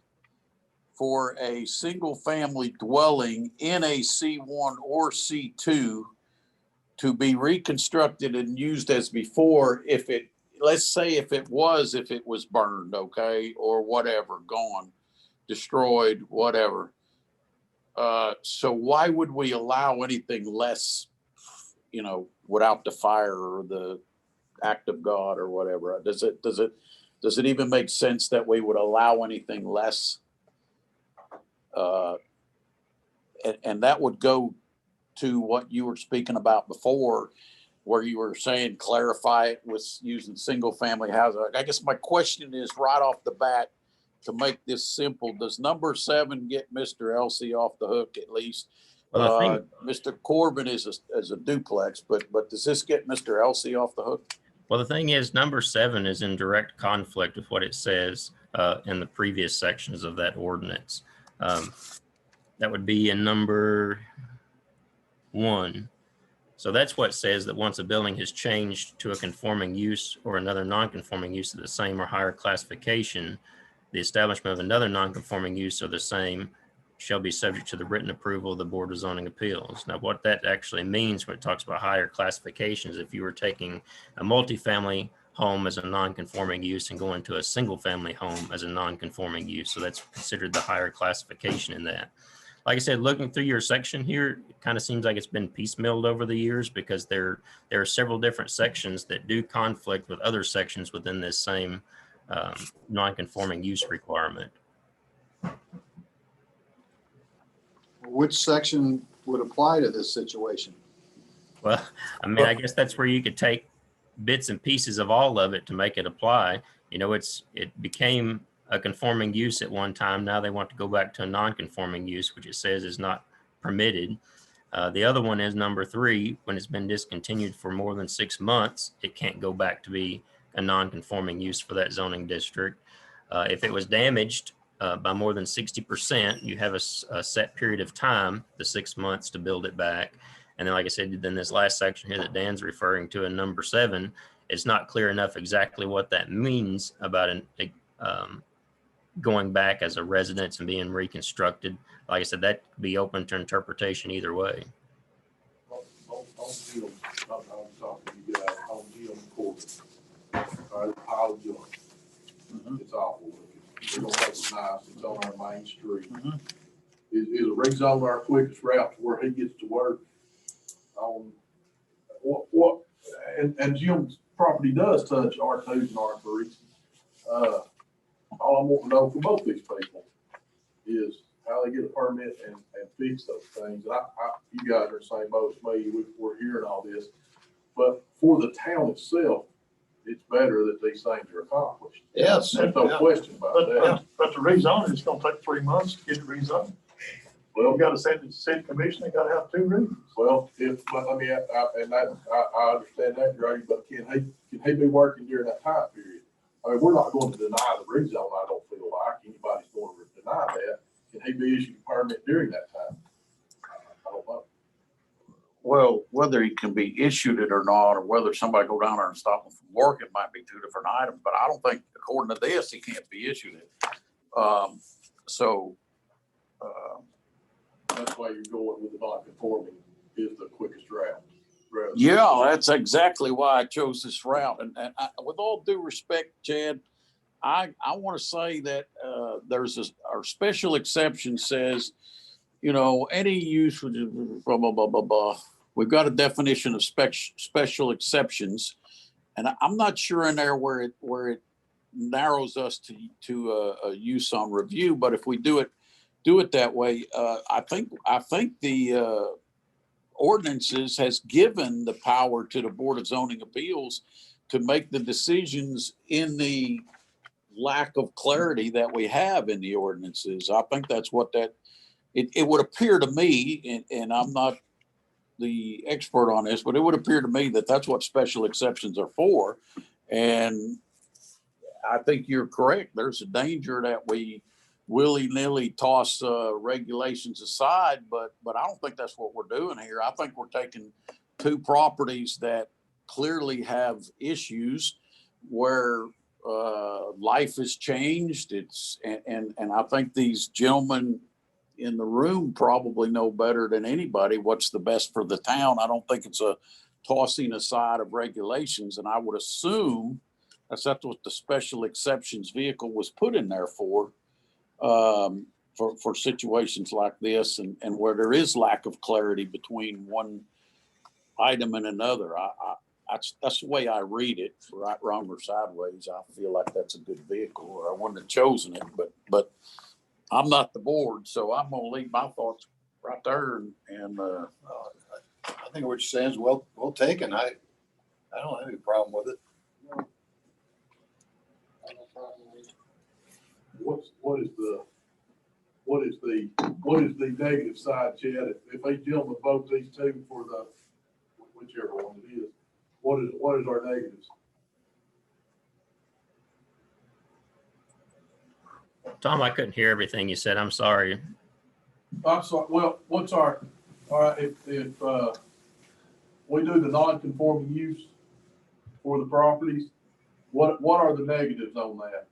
for a single family dwelling in a C1 or C2 to be reconstructed and used as before if it, let's say if it was burned, okay, or whatever, gone, destroyed, whatever. So why would we allow anything less, without the fire or the act of God or whatever? Does it even make sense that we would allow anything less? And that would go to what you were speaking about before, where you were saying clarify it with using single family housing. I guess my question is right off the bat, to make this simple, does number 7 get Mr. Elsey off the hook at least? Well, I think, Mr. Corbin is a duplex, but does this get Mr. Elsey off the hook? well, the thing is, number 7 is in direct conflict with what it says in the previous sections of that ordinance. That would be in number 1. So that's what says that once a building has changed to a conforming use or another non-conforming use of the same or higher classification, the establishment of another non-conforming use of the same shall be subject to the written approval of the Board of Zoning Appeals. Now, what that actually means when it talks about higher classifications, if you were taking a multifamily home as a non-conforming use and going to a single-family home as a non-conforming use, so that's considered the higher classification in that. Like I said, looking through your section here, it kind of seems like it's been piecemealed over the years, because there are several different sections that do conflict with other sections within this same non-conforming use requirement. Which section would apply to this situation? Well, I mean, I guess that's where you could take bits and pieces of all of it to make it apply. It became a conforming use at one time. Now they want to go back to a non-conforming use, which it says is not permitted. The other one is number 3. When it's been discontinued for more than 6 months, it can't go back to be a non-conforming use for that zoning district. If it was damaged by more than 60%, you have a set period of time, the 6 months, to build it back. And then, like I said, then this last section here that Dan's referring to in number 7, it's not clear enough exactly what that means about going back as a residence and being reconstructed. Like I said, that could be open to interpretation either way. On Jim, I'm talking to you guys, on Jim Corbin. All right, pile of junk. It's awful looking. We're gonna make it nice. It's on our main street. Is a rezone our quickest route to where he gets to work on what, and Jim's property does touch R2s and R3s. All I want to know from both these people is how they get a permit and fix those things. You guys are the same boat as me. We're hearing all this, but for the town itself, it's better that these things are accomplished. Yes. There's no question about that. But the rezoning is gonna take 3 months to get it rezoned. Well, We gotta send it to the city commission, they gotta have 2 readings. well, I mean, I understand that, Grady, but can he be working during that time period? I mean, we're not going to deny the rezone, I don't feel like anybody's going to deny that. Can he be issued a permit during that time? I don't know. Well, whether he can be issued it or not, or whether somebody go down there and stop him from working might be 2 different items, but I don't think, according to this, he can't be issued it. That's why you're going with the non-conforming is the quickest route. Yeah, that's exactly why I chose this route. And with all due respect, Chad, I want to say that our special exception says, any use, blah, blah, blah, blah, blah. We've got a definition of special exceptions. And I'm not sure in there where it narrows us to a use on review, but if we do it that way, I think the ordinances has given the power to the Board of Zoning Appeals to make the decisions in the lack of clarity that we have in the ordinances. I think that's what it would appear to me, and I'm not the expert on this, but it would appear to me that that's what special exceptions are for. And I think you're correct. There's a danger that we willy-nilly toss regulations aside, but I don't think that's what we're doing here. I think we're taking 2 properties that clearly have issues where life has changed. And I think these gentlemen in the room probably know better than anybody what's the best for the town. I don't think it's a tossing aside of regulations, and I would assume that's what the special exceptions vehicle was put in there for situations like this and where there is lack of clarity between one item and another. That's the way I read it, right, wrong, or sideways. I feel like that's a good vehicle, or I wouldn't have chosen it, but I'm not the board, so I'm gonna leave my thoughts right there and I think what you're saying is well taken. I don't have any problem with it. What is the negative side, Chad? If they gentlemen vote these 2 for the whichever one it is, what is our negatives? Tom, I couldn't hear everything you said. I'm sorry. I'm sorry. Well, all right, if we do the non-conforming use for the properties, what are the negatives on that?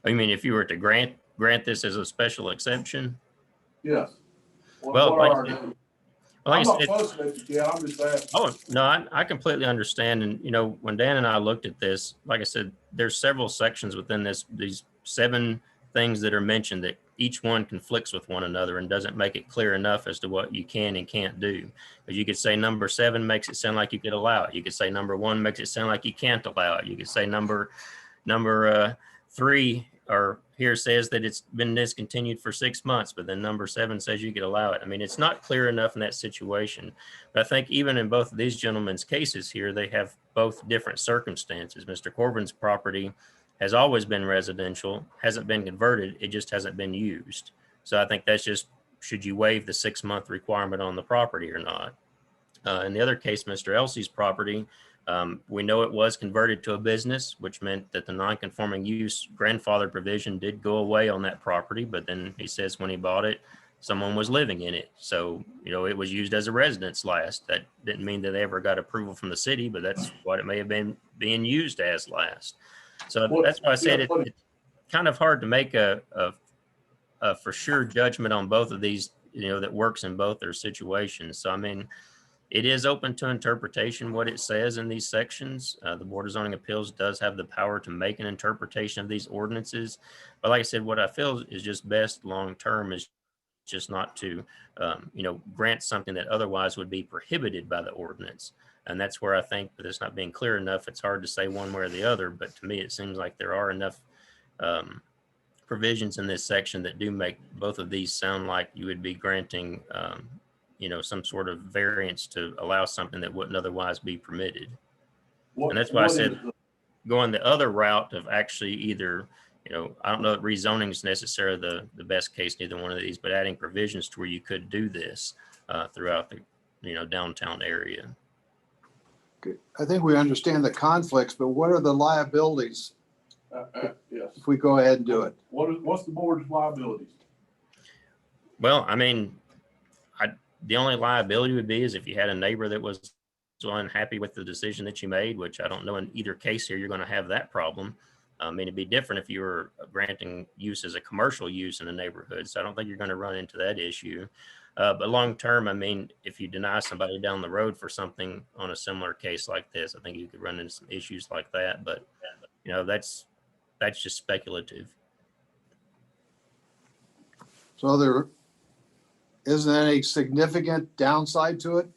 I mean, if you were to grant this as a special exception? Yes. Well, What like are our I said- negatives? Like I'm I not said, fussing at you, Ken. I'm just asking. oh, no, I completely understand. And, when Dan and I looked at this, like I said, there's several sections within these 7 things that are mentioned that each one conflicts with one another and doesn't make it clear enough as to what you can and can't do. Because you could say number 7 makes it sound like you could allow it. You could say number 1 makes it sound like you can't allow it. You could say number 3 or here says that it's been discontinued for 6 months, but then number 7 says you could allow it. I mean, it's not clear enough in that situation. But I think even in both of these gentlemen's cases here, they have both different circumstances. Mr. Corbin's property has always been residential, hasn't been converted, it just hasn't been used. So I think that's just, should you waive the 6-month requirement on the property or not? In the other case, Mr. Elsie's property We know it was converted to a business, which meant that the non-conforming use grandfather provision did go away on that property. But then he says when he bought it, someone was living in it. So, it was used as a residence last. That didn't mean that they ever got approval from the city, but that's what it may have been being used as last. So that's why I said it's kind of hard to make a for sure judgment on both of these, that works in both their situations. So, I mean, it is open to interpretation what it says in these sections. The Board of Zoning Appeals does have the power to make an interpretation of these ordinances. But like I said, what I feel is just best long-term is just not to, grant something that otherwise would be prohibited by the ordinance. And that's where I think that it's not being clear enough. It's hard to say one way or the other, but to me, it seems like there are enough provisions in this section that do make both of these sound like you would be granting, some sort of variance to allow something that wouldn't otherwise be permitted. And that's why I said going the other route of actually either, I don't know if rezoning is necessarily the best case, neither one of these, but adding provisions to where you could do this throughout the, downtown area. Okay. I think we understand the conflicts, but what are the liabilities Yes. if we go ahead and do it? What's the board's liabilities? Well, I mean, the only liability would be is if you had a neighbor that was unhappy with the decision that you made, which I don't know in either case here, you're going to have that problem. I mean, it'd be different if you were granting use as a commercial use in a neighborhood. So I don't think you're going to run into that issue. But long term, I mean, if you deny somebody down the road for something on a similar case like this, I think you could run into some issues like that. But, that's just speculative. So there isn't any significant downside to it?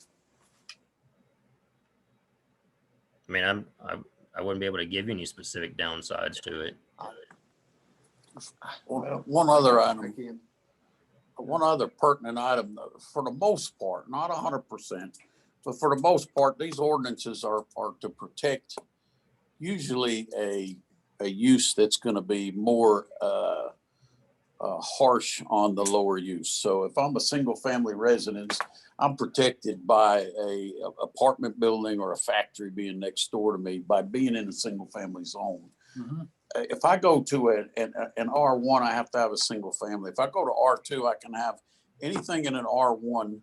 I mean, I wouldn't be able to give you any specific downsides to it. One other I item, can't. one other pertinent item, for the most part, not 100%, but for the most part, these ordinances are to protect usually a use that's going to be more harsh on the lower use. So if I'm a single family residence, I'm protected by a apartment building or a factory being next door to me by being in a single family zone. Mm-hmm. If I go to an R1, I have to have a single family. If I go to R2, I can have anything in an R1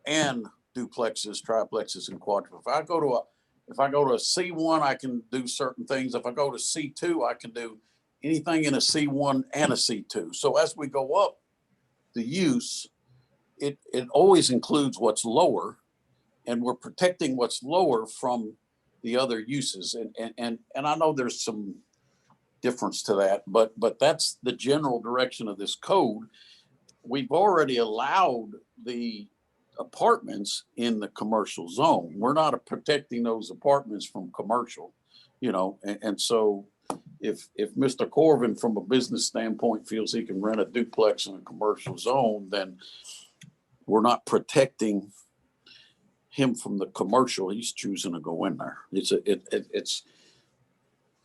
and duplexes, triplexes, and quadruplexes. If I go to a C1, I can do certain things. If I go to C2, I can do anything in a C1 and a C2. So as we go up the use, it always includes what's lower, and we're protecting what's lower from the other uses. And I know there's some difference to that, but that's the general direction of this code. We've already allowed the apartments in the commercial zone. We're not protecting those apartments from commercial, and so if Mr. Corvin from a business standpoint feels he can rent a duplex in a commercial zone, then we're not protecting him from the commercial. He's choosing to go in there. It's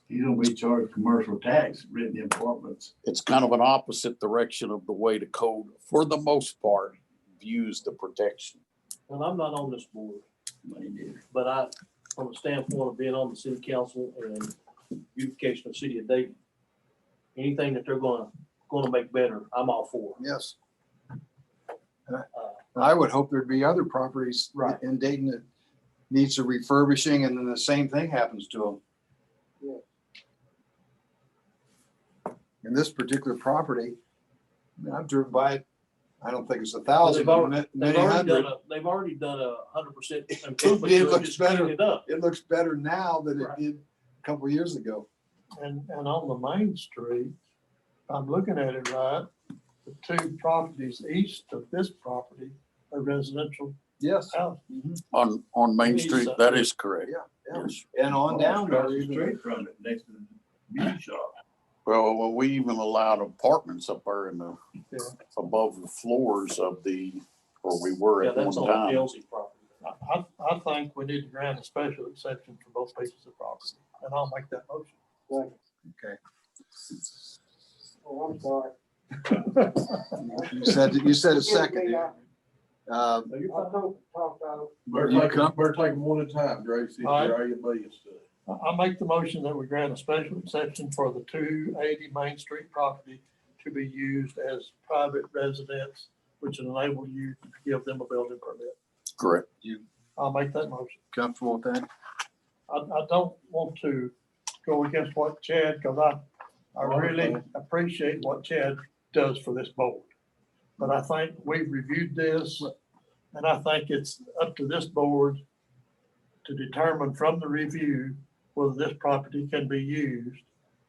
You don't be charged commercial tax renting the apartments. it's kind of an opposite direction of the way the code, for the most part, views the protection. Well, I'm not on this board, but I, from the standpoint of being on the city council and beautification of the city of Dayton, anything that they're gonna make better, I'm all for. Yes. I would hope there'd be other properties Right. in Dayton that needs a refurbishing, and then the same thing happens to them. In this particular property, I mean, I've driven by it. I don't think it's 1,000, but many hundred. They've already done 100% improvement. It to it, looks just cleaned better. it up. It looks better now than it Right. did a couple of years ago. And on the main street, I'm looking at it right, the two properties east of this property are residential Yes. houses. On Main Street, that is correct. Yeah. Yes. And on down Across there, the even. street from it, next to the beauty shop. Well, we even allowed apartments up there in the, above the floors of where we were Yeah, at one that's on the time. Chelsea property. I think we need to grant a special exception for both pieces of property, and I'll make that motion. Okay. Oh, I'm sorry. You said a second. Uh, No, you're I fine. talked out. Better take them one at a time, Gracie, All right. your A and B and stuff. I make the motion that we grant a special exception for the 280 Main Street property to be used as private residence, which will enable you to give them a building permit. Correct. I'll make that motion. comfortable with that? I don't want to go against what Chad, because I really appreciate what Chad does for this board. But I think we've reviewed this, and I think it's up to this board to determine from the review whether this property can be used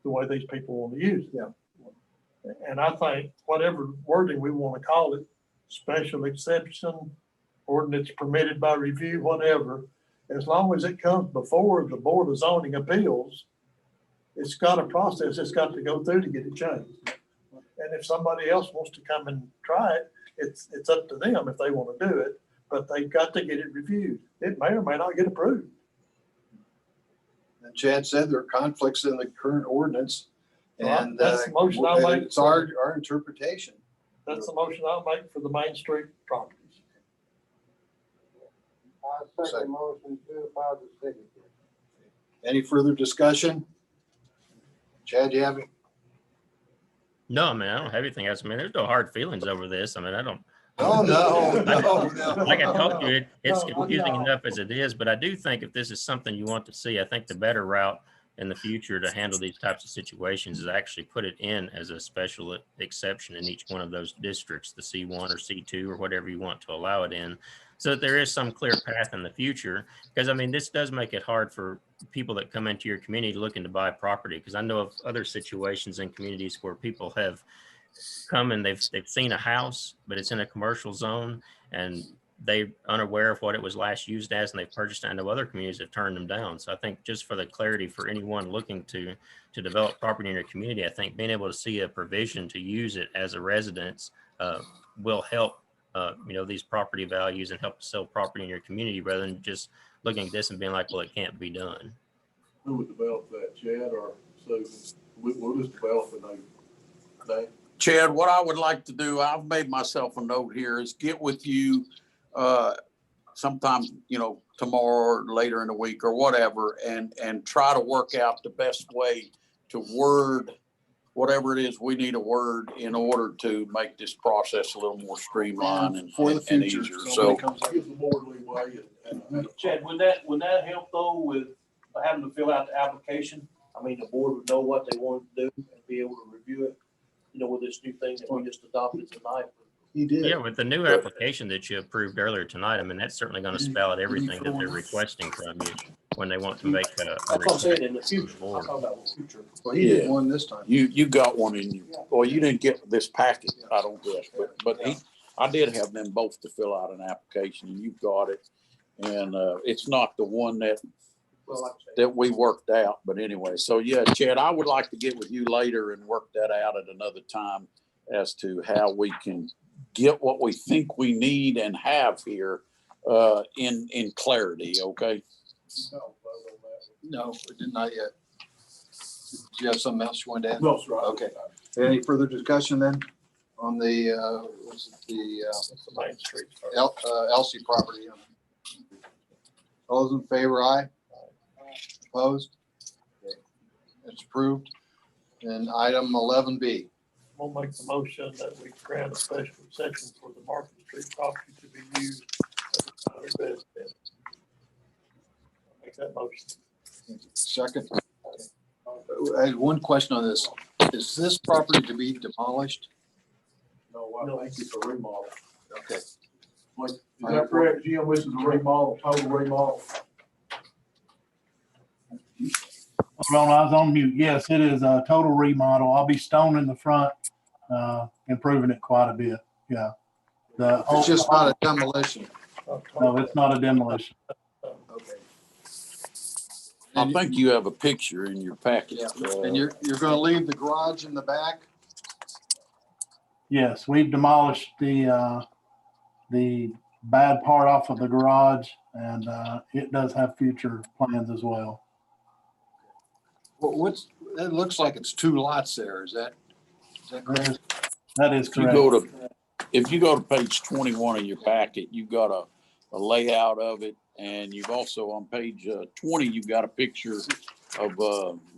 the way these people want to use it. Yeah. And I think whatever wording we want to call it, special exception, ordinance permitted by review, whatever, as long as it comes before the Board of Zoning Appeals, it's got a process it's got to go through to get it changed. And if somebody else wants to come and try it, it's up to them if they want to do it, but they've got to get it reviewed. It may or may not get approved. And Chad said there are conflicts in the current ordinance. And That's the motion I'll make. it's our interpretation. That's the motion I'll make for the Main Street properties. I second motion to file the signature. Any further discussion? Chad, you have it? No, I mean, I don't have anything else. I mean, there's no hard feelings over this. I mean, I don't. Oh, no. Like I told you, it's No, confusing no. enough as it is, but I do think if this is something you want to see, I think the better route in the future to handle these types of situations is actually put it in as a special exception in each one of those districts, the C1 or C2 or whatever you want to allow it in, so that there is some clear path in the future. Because I mean, this does make it hard for people that come into your community looking to buy property. Because I know of other situations in communities where people have come and they've seen a house, but it's in a commercial zone and they're unaware of what it was last used as, and they've purchased it. I know other communities have turned them down. So I think just for the clarity for anyone looking to develop property in your community, I think being able to see a provision to use it as a residence will help these property values and help to sell property in your community, rather than just looking at this and being like, well, it can't be done. Who would develop that, Chad or Susan? We'll just develop it, Dave. Chad, what I would like to do, I've made myself a note here, is get with you sometime, tomorrow or later in the week or whatever, and try to work out the best way to word whatever it is we need a word in order to make this process a little more streamlined and For the and future. easier. Somebody So comes up- Gives the board leeway and Chad, would that help though with having to fill out the application? I mean, the board would know what they wanted to do and be able to review it, with this new thing that we just adopted tonight. He did. Yeah, with the new application that you approved earlier tonight, I mean, that's certainly going to spell out everything that they're requesting from you when they want to make a That's what I'm saying, in the request to future. the I'm board. talking about the future. Well, he did Yeah. one this time. you got one in you. Well, you didn't get this packet, I don't guess, but I did have them both to fill out an application, and you've got it. And it's not the one that Well, like I said, that we worked out. But anyway, so yeah, Chad, I would like to get with you later and work that out at another time as to how we can get what we think we need and have here in clarity, okay? No, it did not yet. Do you have something else you wanted to add? No, sir. Okay. Any further discussion then on the, It's the Main Street. Elsie property? All those in favor, aye? Opposed? Okay. It's approved. And item 11B. We'll make the motion that we grant a special exception for the Market Street property to be used as a private residence. Make that motion. Second. I had one question on this. Is this property to be demolished? No, I think it's a remodel. Okay. Is that correct, Jim? This is a remodel, total remodel. Hold on, I was on mute. Yes, it is a total remodel. I'll be stoning the front, improving it quite a bit. Yeah. It's just not a demolition. No, it's not a demolition. Okay. I think you have a picture in your packet. Yeah. And you're gonna leave the garage in the back? Yes, we've demolished the bad part off of the garage, and it does have future plans as well. It looks like it's two lots there. Is that correct? That is If you correct. go to if you go to page 21 of your packet, you've got a layout of it. And you've also on page 20, you've got a picture of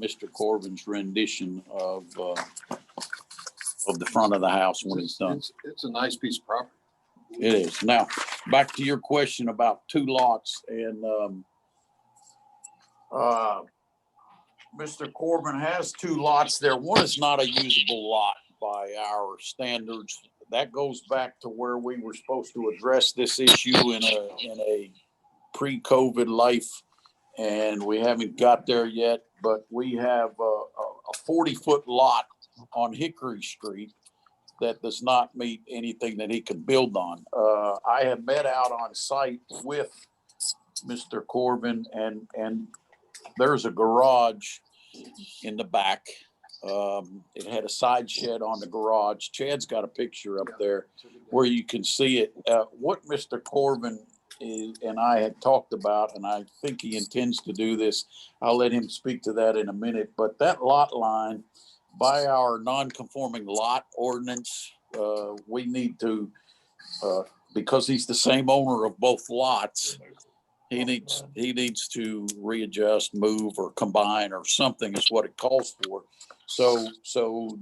Mr. Corbin's rendition of the front of the house when it's done. It's a nice piece of property. It is. Now, back to your question about 2 lots, and Mr. Corbin has 2 lots there. One is not a usable lot by our standards. That goes back to where we were supposed to address this issue in a pre-COVID life, and we haven't got there yet. But we have a 40-foot lot on Hickory Street that does not meet anything that he can build on. I have met out on site with Mr. Corbin, and there's a garage in the back. It had a side shed on the garage. Chad's got a picture up there where you can see it. What Mr. Corbin and I had talked about, and I think he intends to do this. I'll let him speak to that in a minute. But that lot line, by our non-conforming lot ordinance, we need to, because he's the same owner of both lots, he needs to readjust, move, or combine, or something is what it calls for. So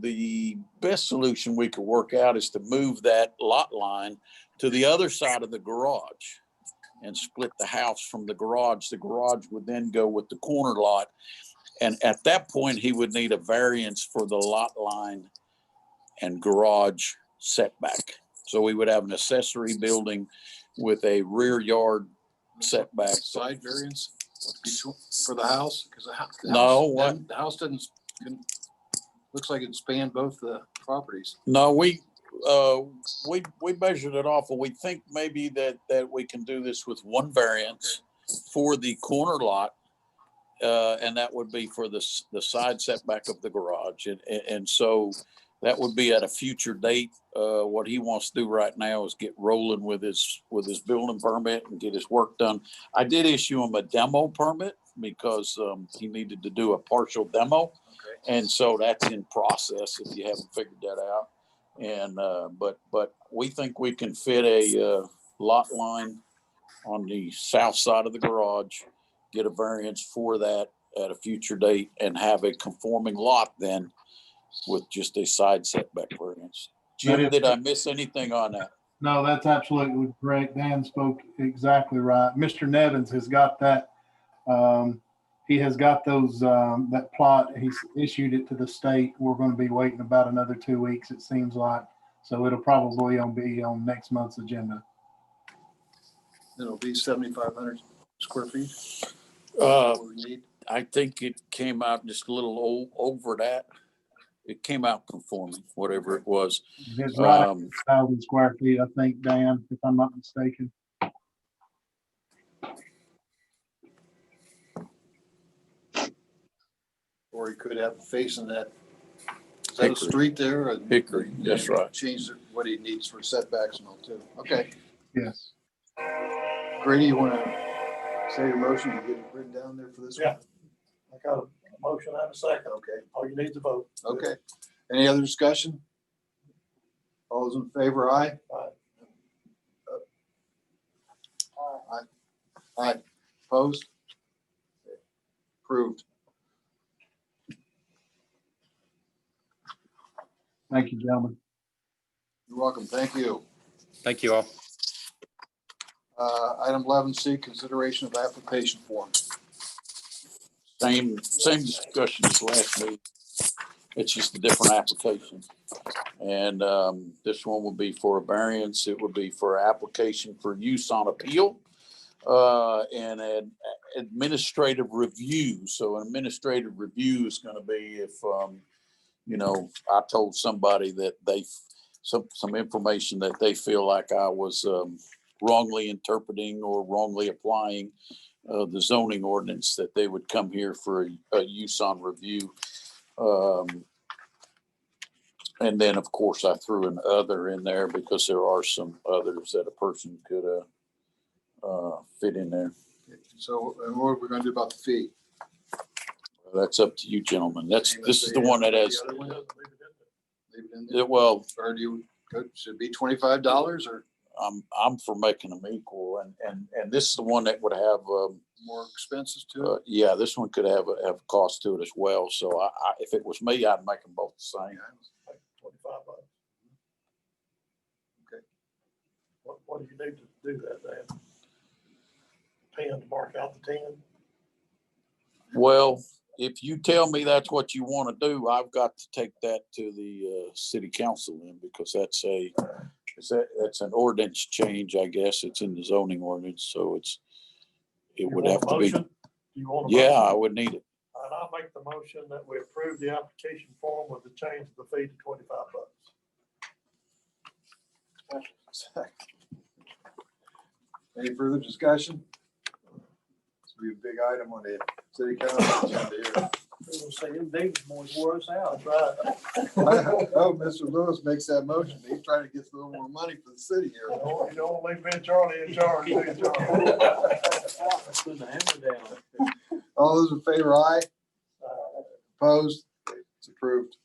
the best solution we could work out is to move that lot line to the other side of the garage and split the house from the garage. The garage would then go with the corner lot. And at that point, he would need a variance for the lot line and garage setback. So we would have an accessory building with a rear yard setback. Side variance for the house? Because the house doesn't, looks like it spanned both the properties. No, we measured it off, and we think maybe that we can do this with one variance for the corner lot. And that would be for the side setback of the garage. And so that would be at a future date. What he wants to do right now is get rolling with his building permit and get his work done. I did issue him a demo permit because he needed to do a partial demo. Okay. And so that's in process if you haven't figured that out. And but we think we can fit a lot line on the south side of the garage, get a variance for that at a future date, and have a conforming lot then with just a side setback variance. Jim, did I miss anything on that? No, that's absolutely correct. Dan spoke exactly right. Mr. Nevins has got that. He has got those, that plot. He's issued it to the state. We're going to be waiting about another 2 weeks, it seems like. So it'll probably be on next month's agenda. It'll be 7,500 square feet. I think it came out just a little over that. It came out conforming, whatever it was. It's right at 1,000 square feet, I think, Dan, if I'm not mistaken. Or he could have facing that. Is that a street there? Hickory, that's right. Change what he needs for setbacks and all too. Okay. Yes. Grady, you want to say your motion to get it written down there for this one? Yeah. I got a motion and a second. Okay. All you need to vote. Okay. Any other discussion? All those in favor, aye? Aye. Aye. Opposed? Approved. Thank you, gentlemen. You're welcome. Thank you. Thank you all. Item 11C, consideration of application form. Same discussion as last meeting. It's just a different application. And this one will be for a variance. It would be for application for use on appeal and an administrative review. So an administrative review is going to be if, I told somebody that some information that they feel like I was wrongly interpreting or wrongly applying the zoning ordinance, that they would come here for a use on review. And then, of course, I threw an other in there because there are some others that a person could fit in there. So, and what are we going to do about the fee? That's up to you, gentlemen. This is the one that has, Leave it in there? well, Or do you Should it be $25 or I'm for making them equal, and this is the one that would have, more expenses to it? yeah, this one could have a cost to it as well. So if it was me, I'd make them both the same. $25. Okay. What do you need to do that, Dan? 10 to mark out the 10? Well, if you tell me that's what you want to do, I've got to take that to the city council then, because that's an ordinance change, I guess. It's in the zoning ordinance, so it You would want have a to be. motion? Do you want a Yeah, motion? I would need it. And I'll make the motion that we approve the application form with the change of the fee to $25. Any further discussion? This will be a big item on the city council agenda here. Say, them Davis boys wore us out. That's right. Oh, Mr. Lewis makes that motion. He's trying to get a little more money for the city here. You don't leave me and Charlie in charge, do you, Charlie? Let's put the hammer down. All those in favor, aye? Opposed? It's approved.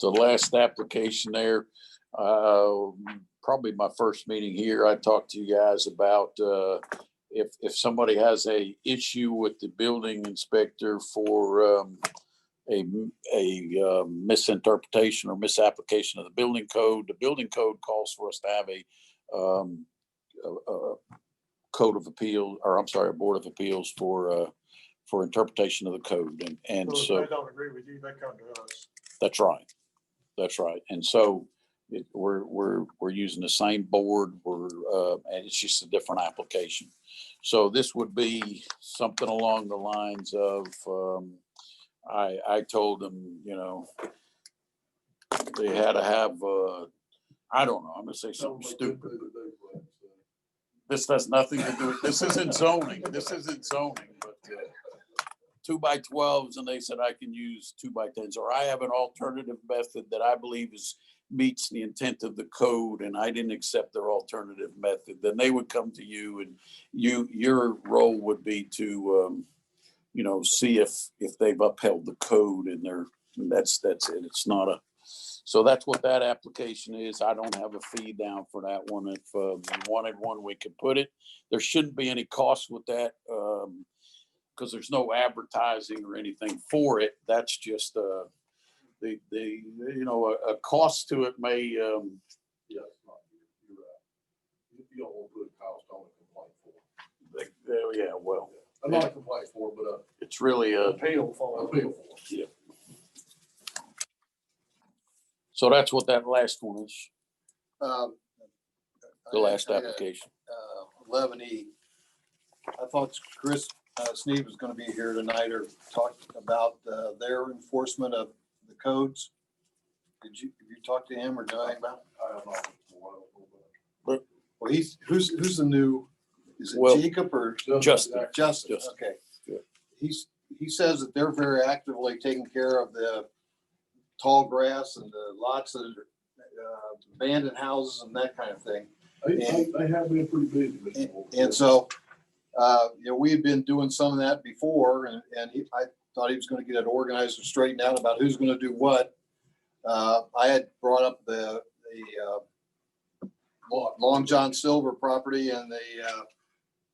The last application there, probably my first meeting here, I talked to you guys about if somebody has a issue with the building inspector for a misinterpretation or misapplication of the building code calls for us to have a code of appeal, or I'm sorry, a board of appeals for interpretation of the code. And So so if they don't agree with you, they come to us. that's right. That's right. And so we're using the same board. And it's just a different application. So this would be something along the lines of, I told them, they had to have, I don't know, I'm gonna say something stupid. This has nothing to do with, this isn't zoning. This isn't zoning, but 2x12s, and they said I can use 2x10s, or I have an alternative method that I believe meets the intent of the code, and I didn't accept their alternative method. Then they would come to you, and your role would be to, see if they've upheld the code, and that's it. It's not so that's what that application is. I don't have a fee down for that one. If you wanted one, we could put it. There shouldn't be any cost with that. Because there's no advertising or anything for it. That's just a cost to it may. Yeah, it's not, you're right. You don't want to put a cost on a complaint for. Yeah, well, Not a complaint for, but it's really a Appeal for. appeal for. Yeah. So that's what that last one is. The last application. 11E. I thought Chris Sneed was going to be here tonight or talk about their enforcement of the codes. Have you talked to him or know anything about it? I have not. Well, who's the new, is it Well, Jacob or Justin. Justin? Okay. Yeah. He says that they're very actively taking care of the tall grass and the lots of abandoned houses and that kind of thing. They have been pretty busy. Mr. Moore. And so, we had been doing some of that before, and I thought he was going to get it organized and straightened out about who's going to do what. I had brought up the Long John Silver property and the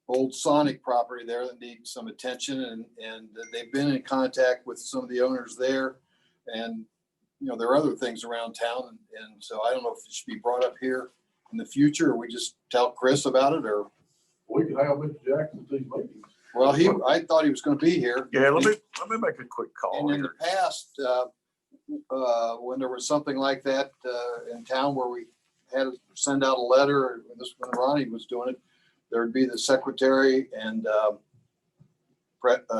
old Sonic property there that need some attention, and they've been in contact with some of the owners there, and there are other things around town, and so I don't know if it should be brought up here in the future, or we just tell Chris about it, or. We could have Mr. Jackson at these meetings. Well, I thought he was going to be here. Yeah, let me make a quick call. And in the past, when there was something like that in town where we had to send out a letter, and this when Ronnie was doing it, there'd be the secretary and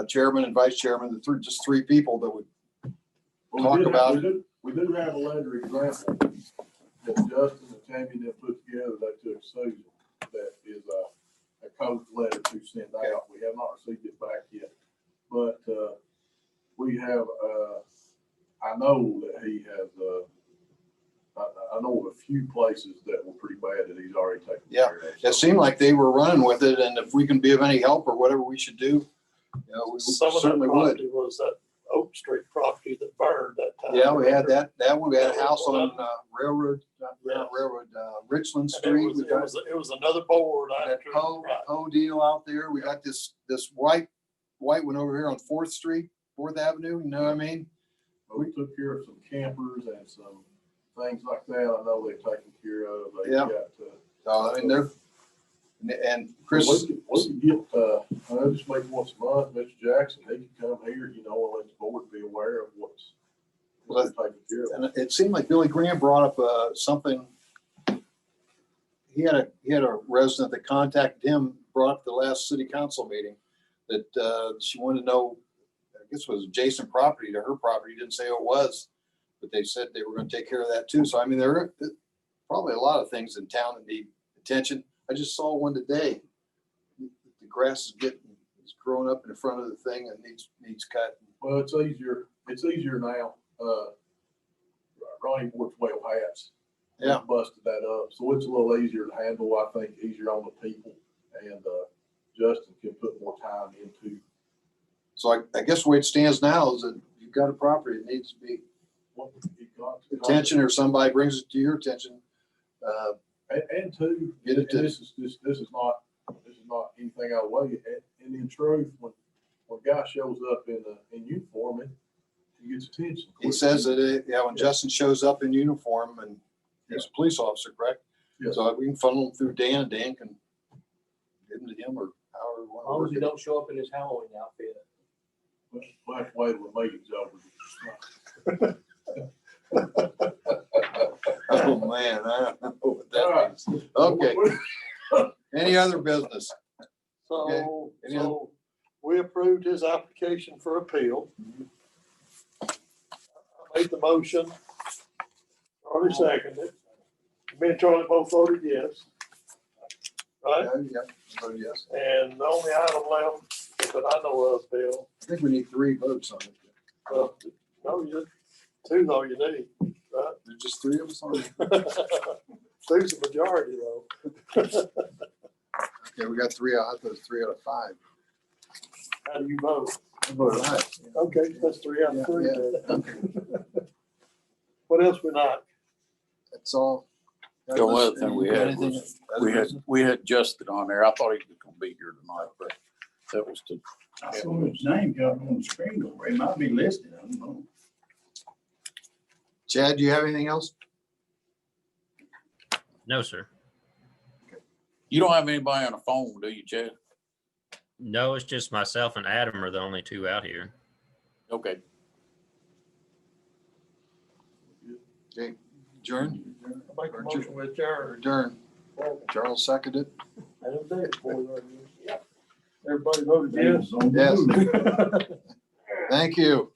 chairman and vice chairman, just three people that would talk about it. We do have a letter example that Justin and Tammy then put together. They took Susan. That is a code letter to send out. We have not received it back yet, but we have. I know that he has. I know of a few places that were pretty bad that he's already taken care of. It seemed like they were running with it, and if we can be of any help or whatever we should do, we Some of that certainly would. property was that Oak Street property that burned that time. Yeah, we had that one. We had a house on Railroad. Yeah, Railroad, Richland And Street. It was another board. I That Poe deal out there. We got this white one over here on 4th Street, 4th Avenue, you know what I mean? We took care of some campers and some things like that. I know they've taken care of. They Yeah. got, I mean, they're, and Chris, we could get, I just make once a month, Mr. Jackson, he could come here, you know, and let the board be aware of what's taken care of. and it seemed like Billy Graham brought up something. He had a resident that contacted him, brought up the last city council meeting that she wanted to know, I guess it was adjacent property to her property. Didn't say who it was, but they said they were going to take care of that too. So I mean, there are probably a lot of things in town that need attention. I just saw one today. The grass is growing up in front of the thing and needs cut. Well, it's easier now. Ronnie works well hats. Yeah. Busted that up. So it's a little easier to handle, I think, easier on the people. And Justin can put more time into. So I guess the way it stands now is that you've got a property that needs to be attention, or somebody brings it to your attention. And two, Get it to- this is not anything out of the way. And in truth, when a guy shows up in uniform, he gets attention. He says that, when Justin shows up in uniform and he's a police officer, correct? Yeah. So we can funnel him through Dan, and Dan can give him to him, or however we As want long to as he work don't show up in his Halloween outfit. We'll have to wait till the meeting's over. it. Oh, man, I don't know what that means. Okay, any other business? Okay. So we approved his application for appeal. I made the motion. Charlie seconded. Me and Charlie both voted yes. Right? Yeah, vote yes. And the only item left that I know of, Bill, I think we need 3 votes on it. no, two's all you need, right? There's just 3 of us on it. Two's the majority though. Okay, we got 3 out. That's 3 out of 5. How do you vote? I voted aye. Okay, that's 3 out of 3 Yeah, then. okay. What else we not? That's all. The only other thing we had Anything was, other we had Justin on there. I thought he was gonna be here tonight, but that was to. I saw his name come on the screen over. It might be listed. I don't know. Chad, do you have anything else? No, sir. You don't have anybody on the phone, do you, Chad? No, it's just myself and Adam are the only 2 out here. Okay. Okay, adjourn. I make a motion with adjourn. Adjourn. Charles seconded. I don't think it's 4 votes. Everybody voted yes. Yes. Thank you.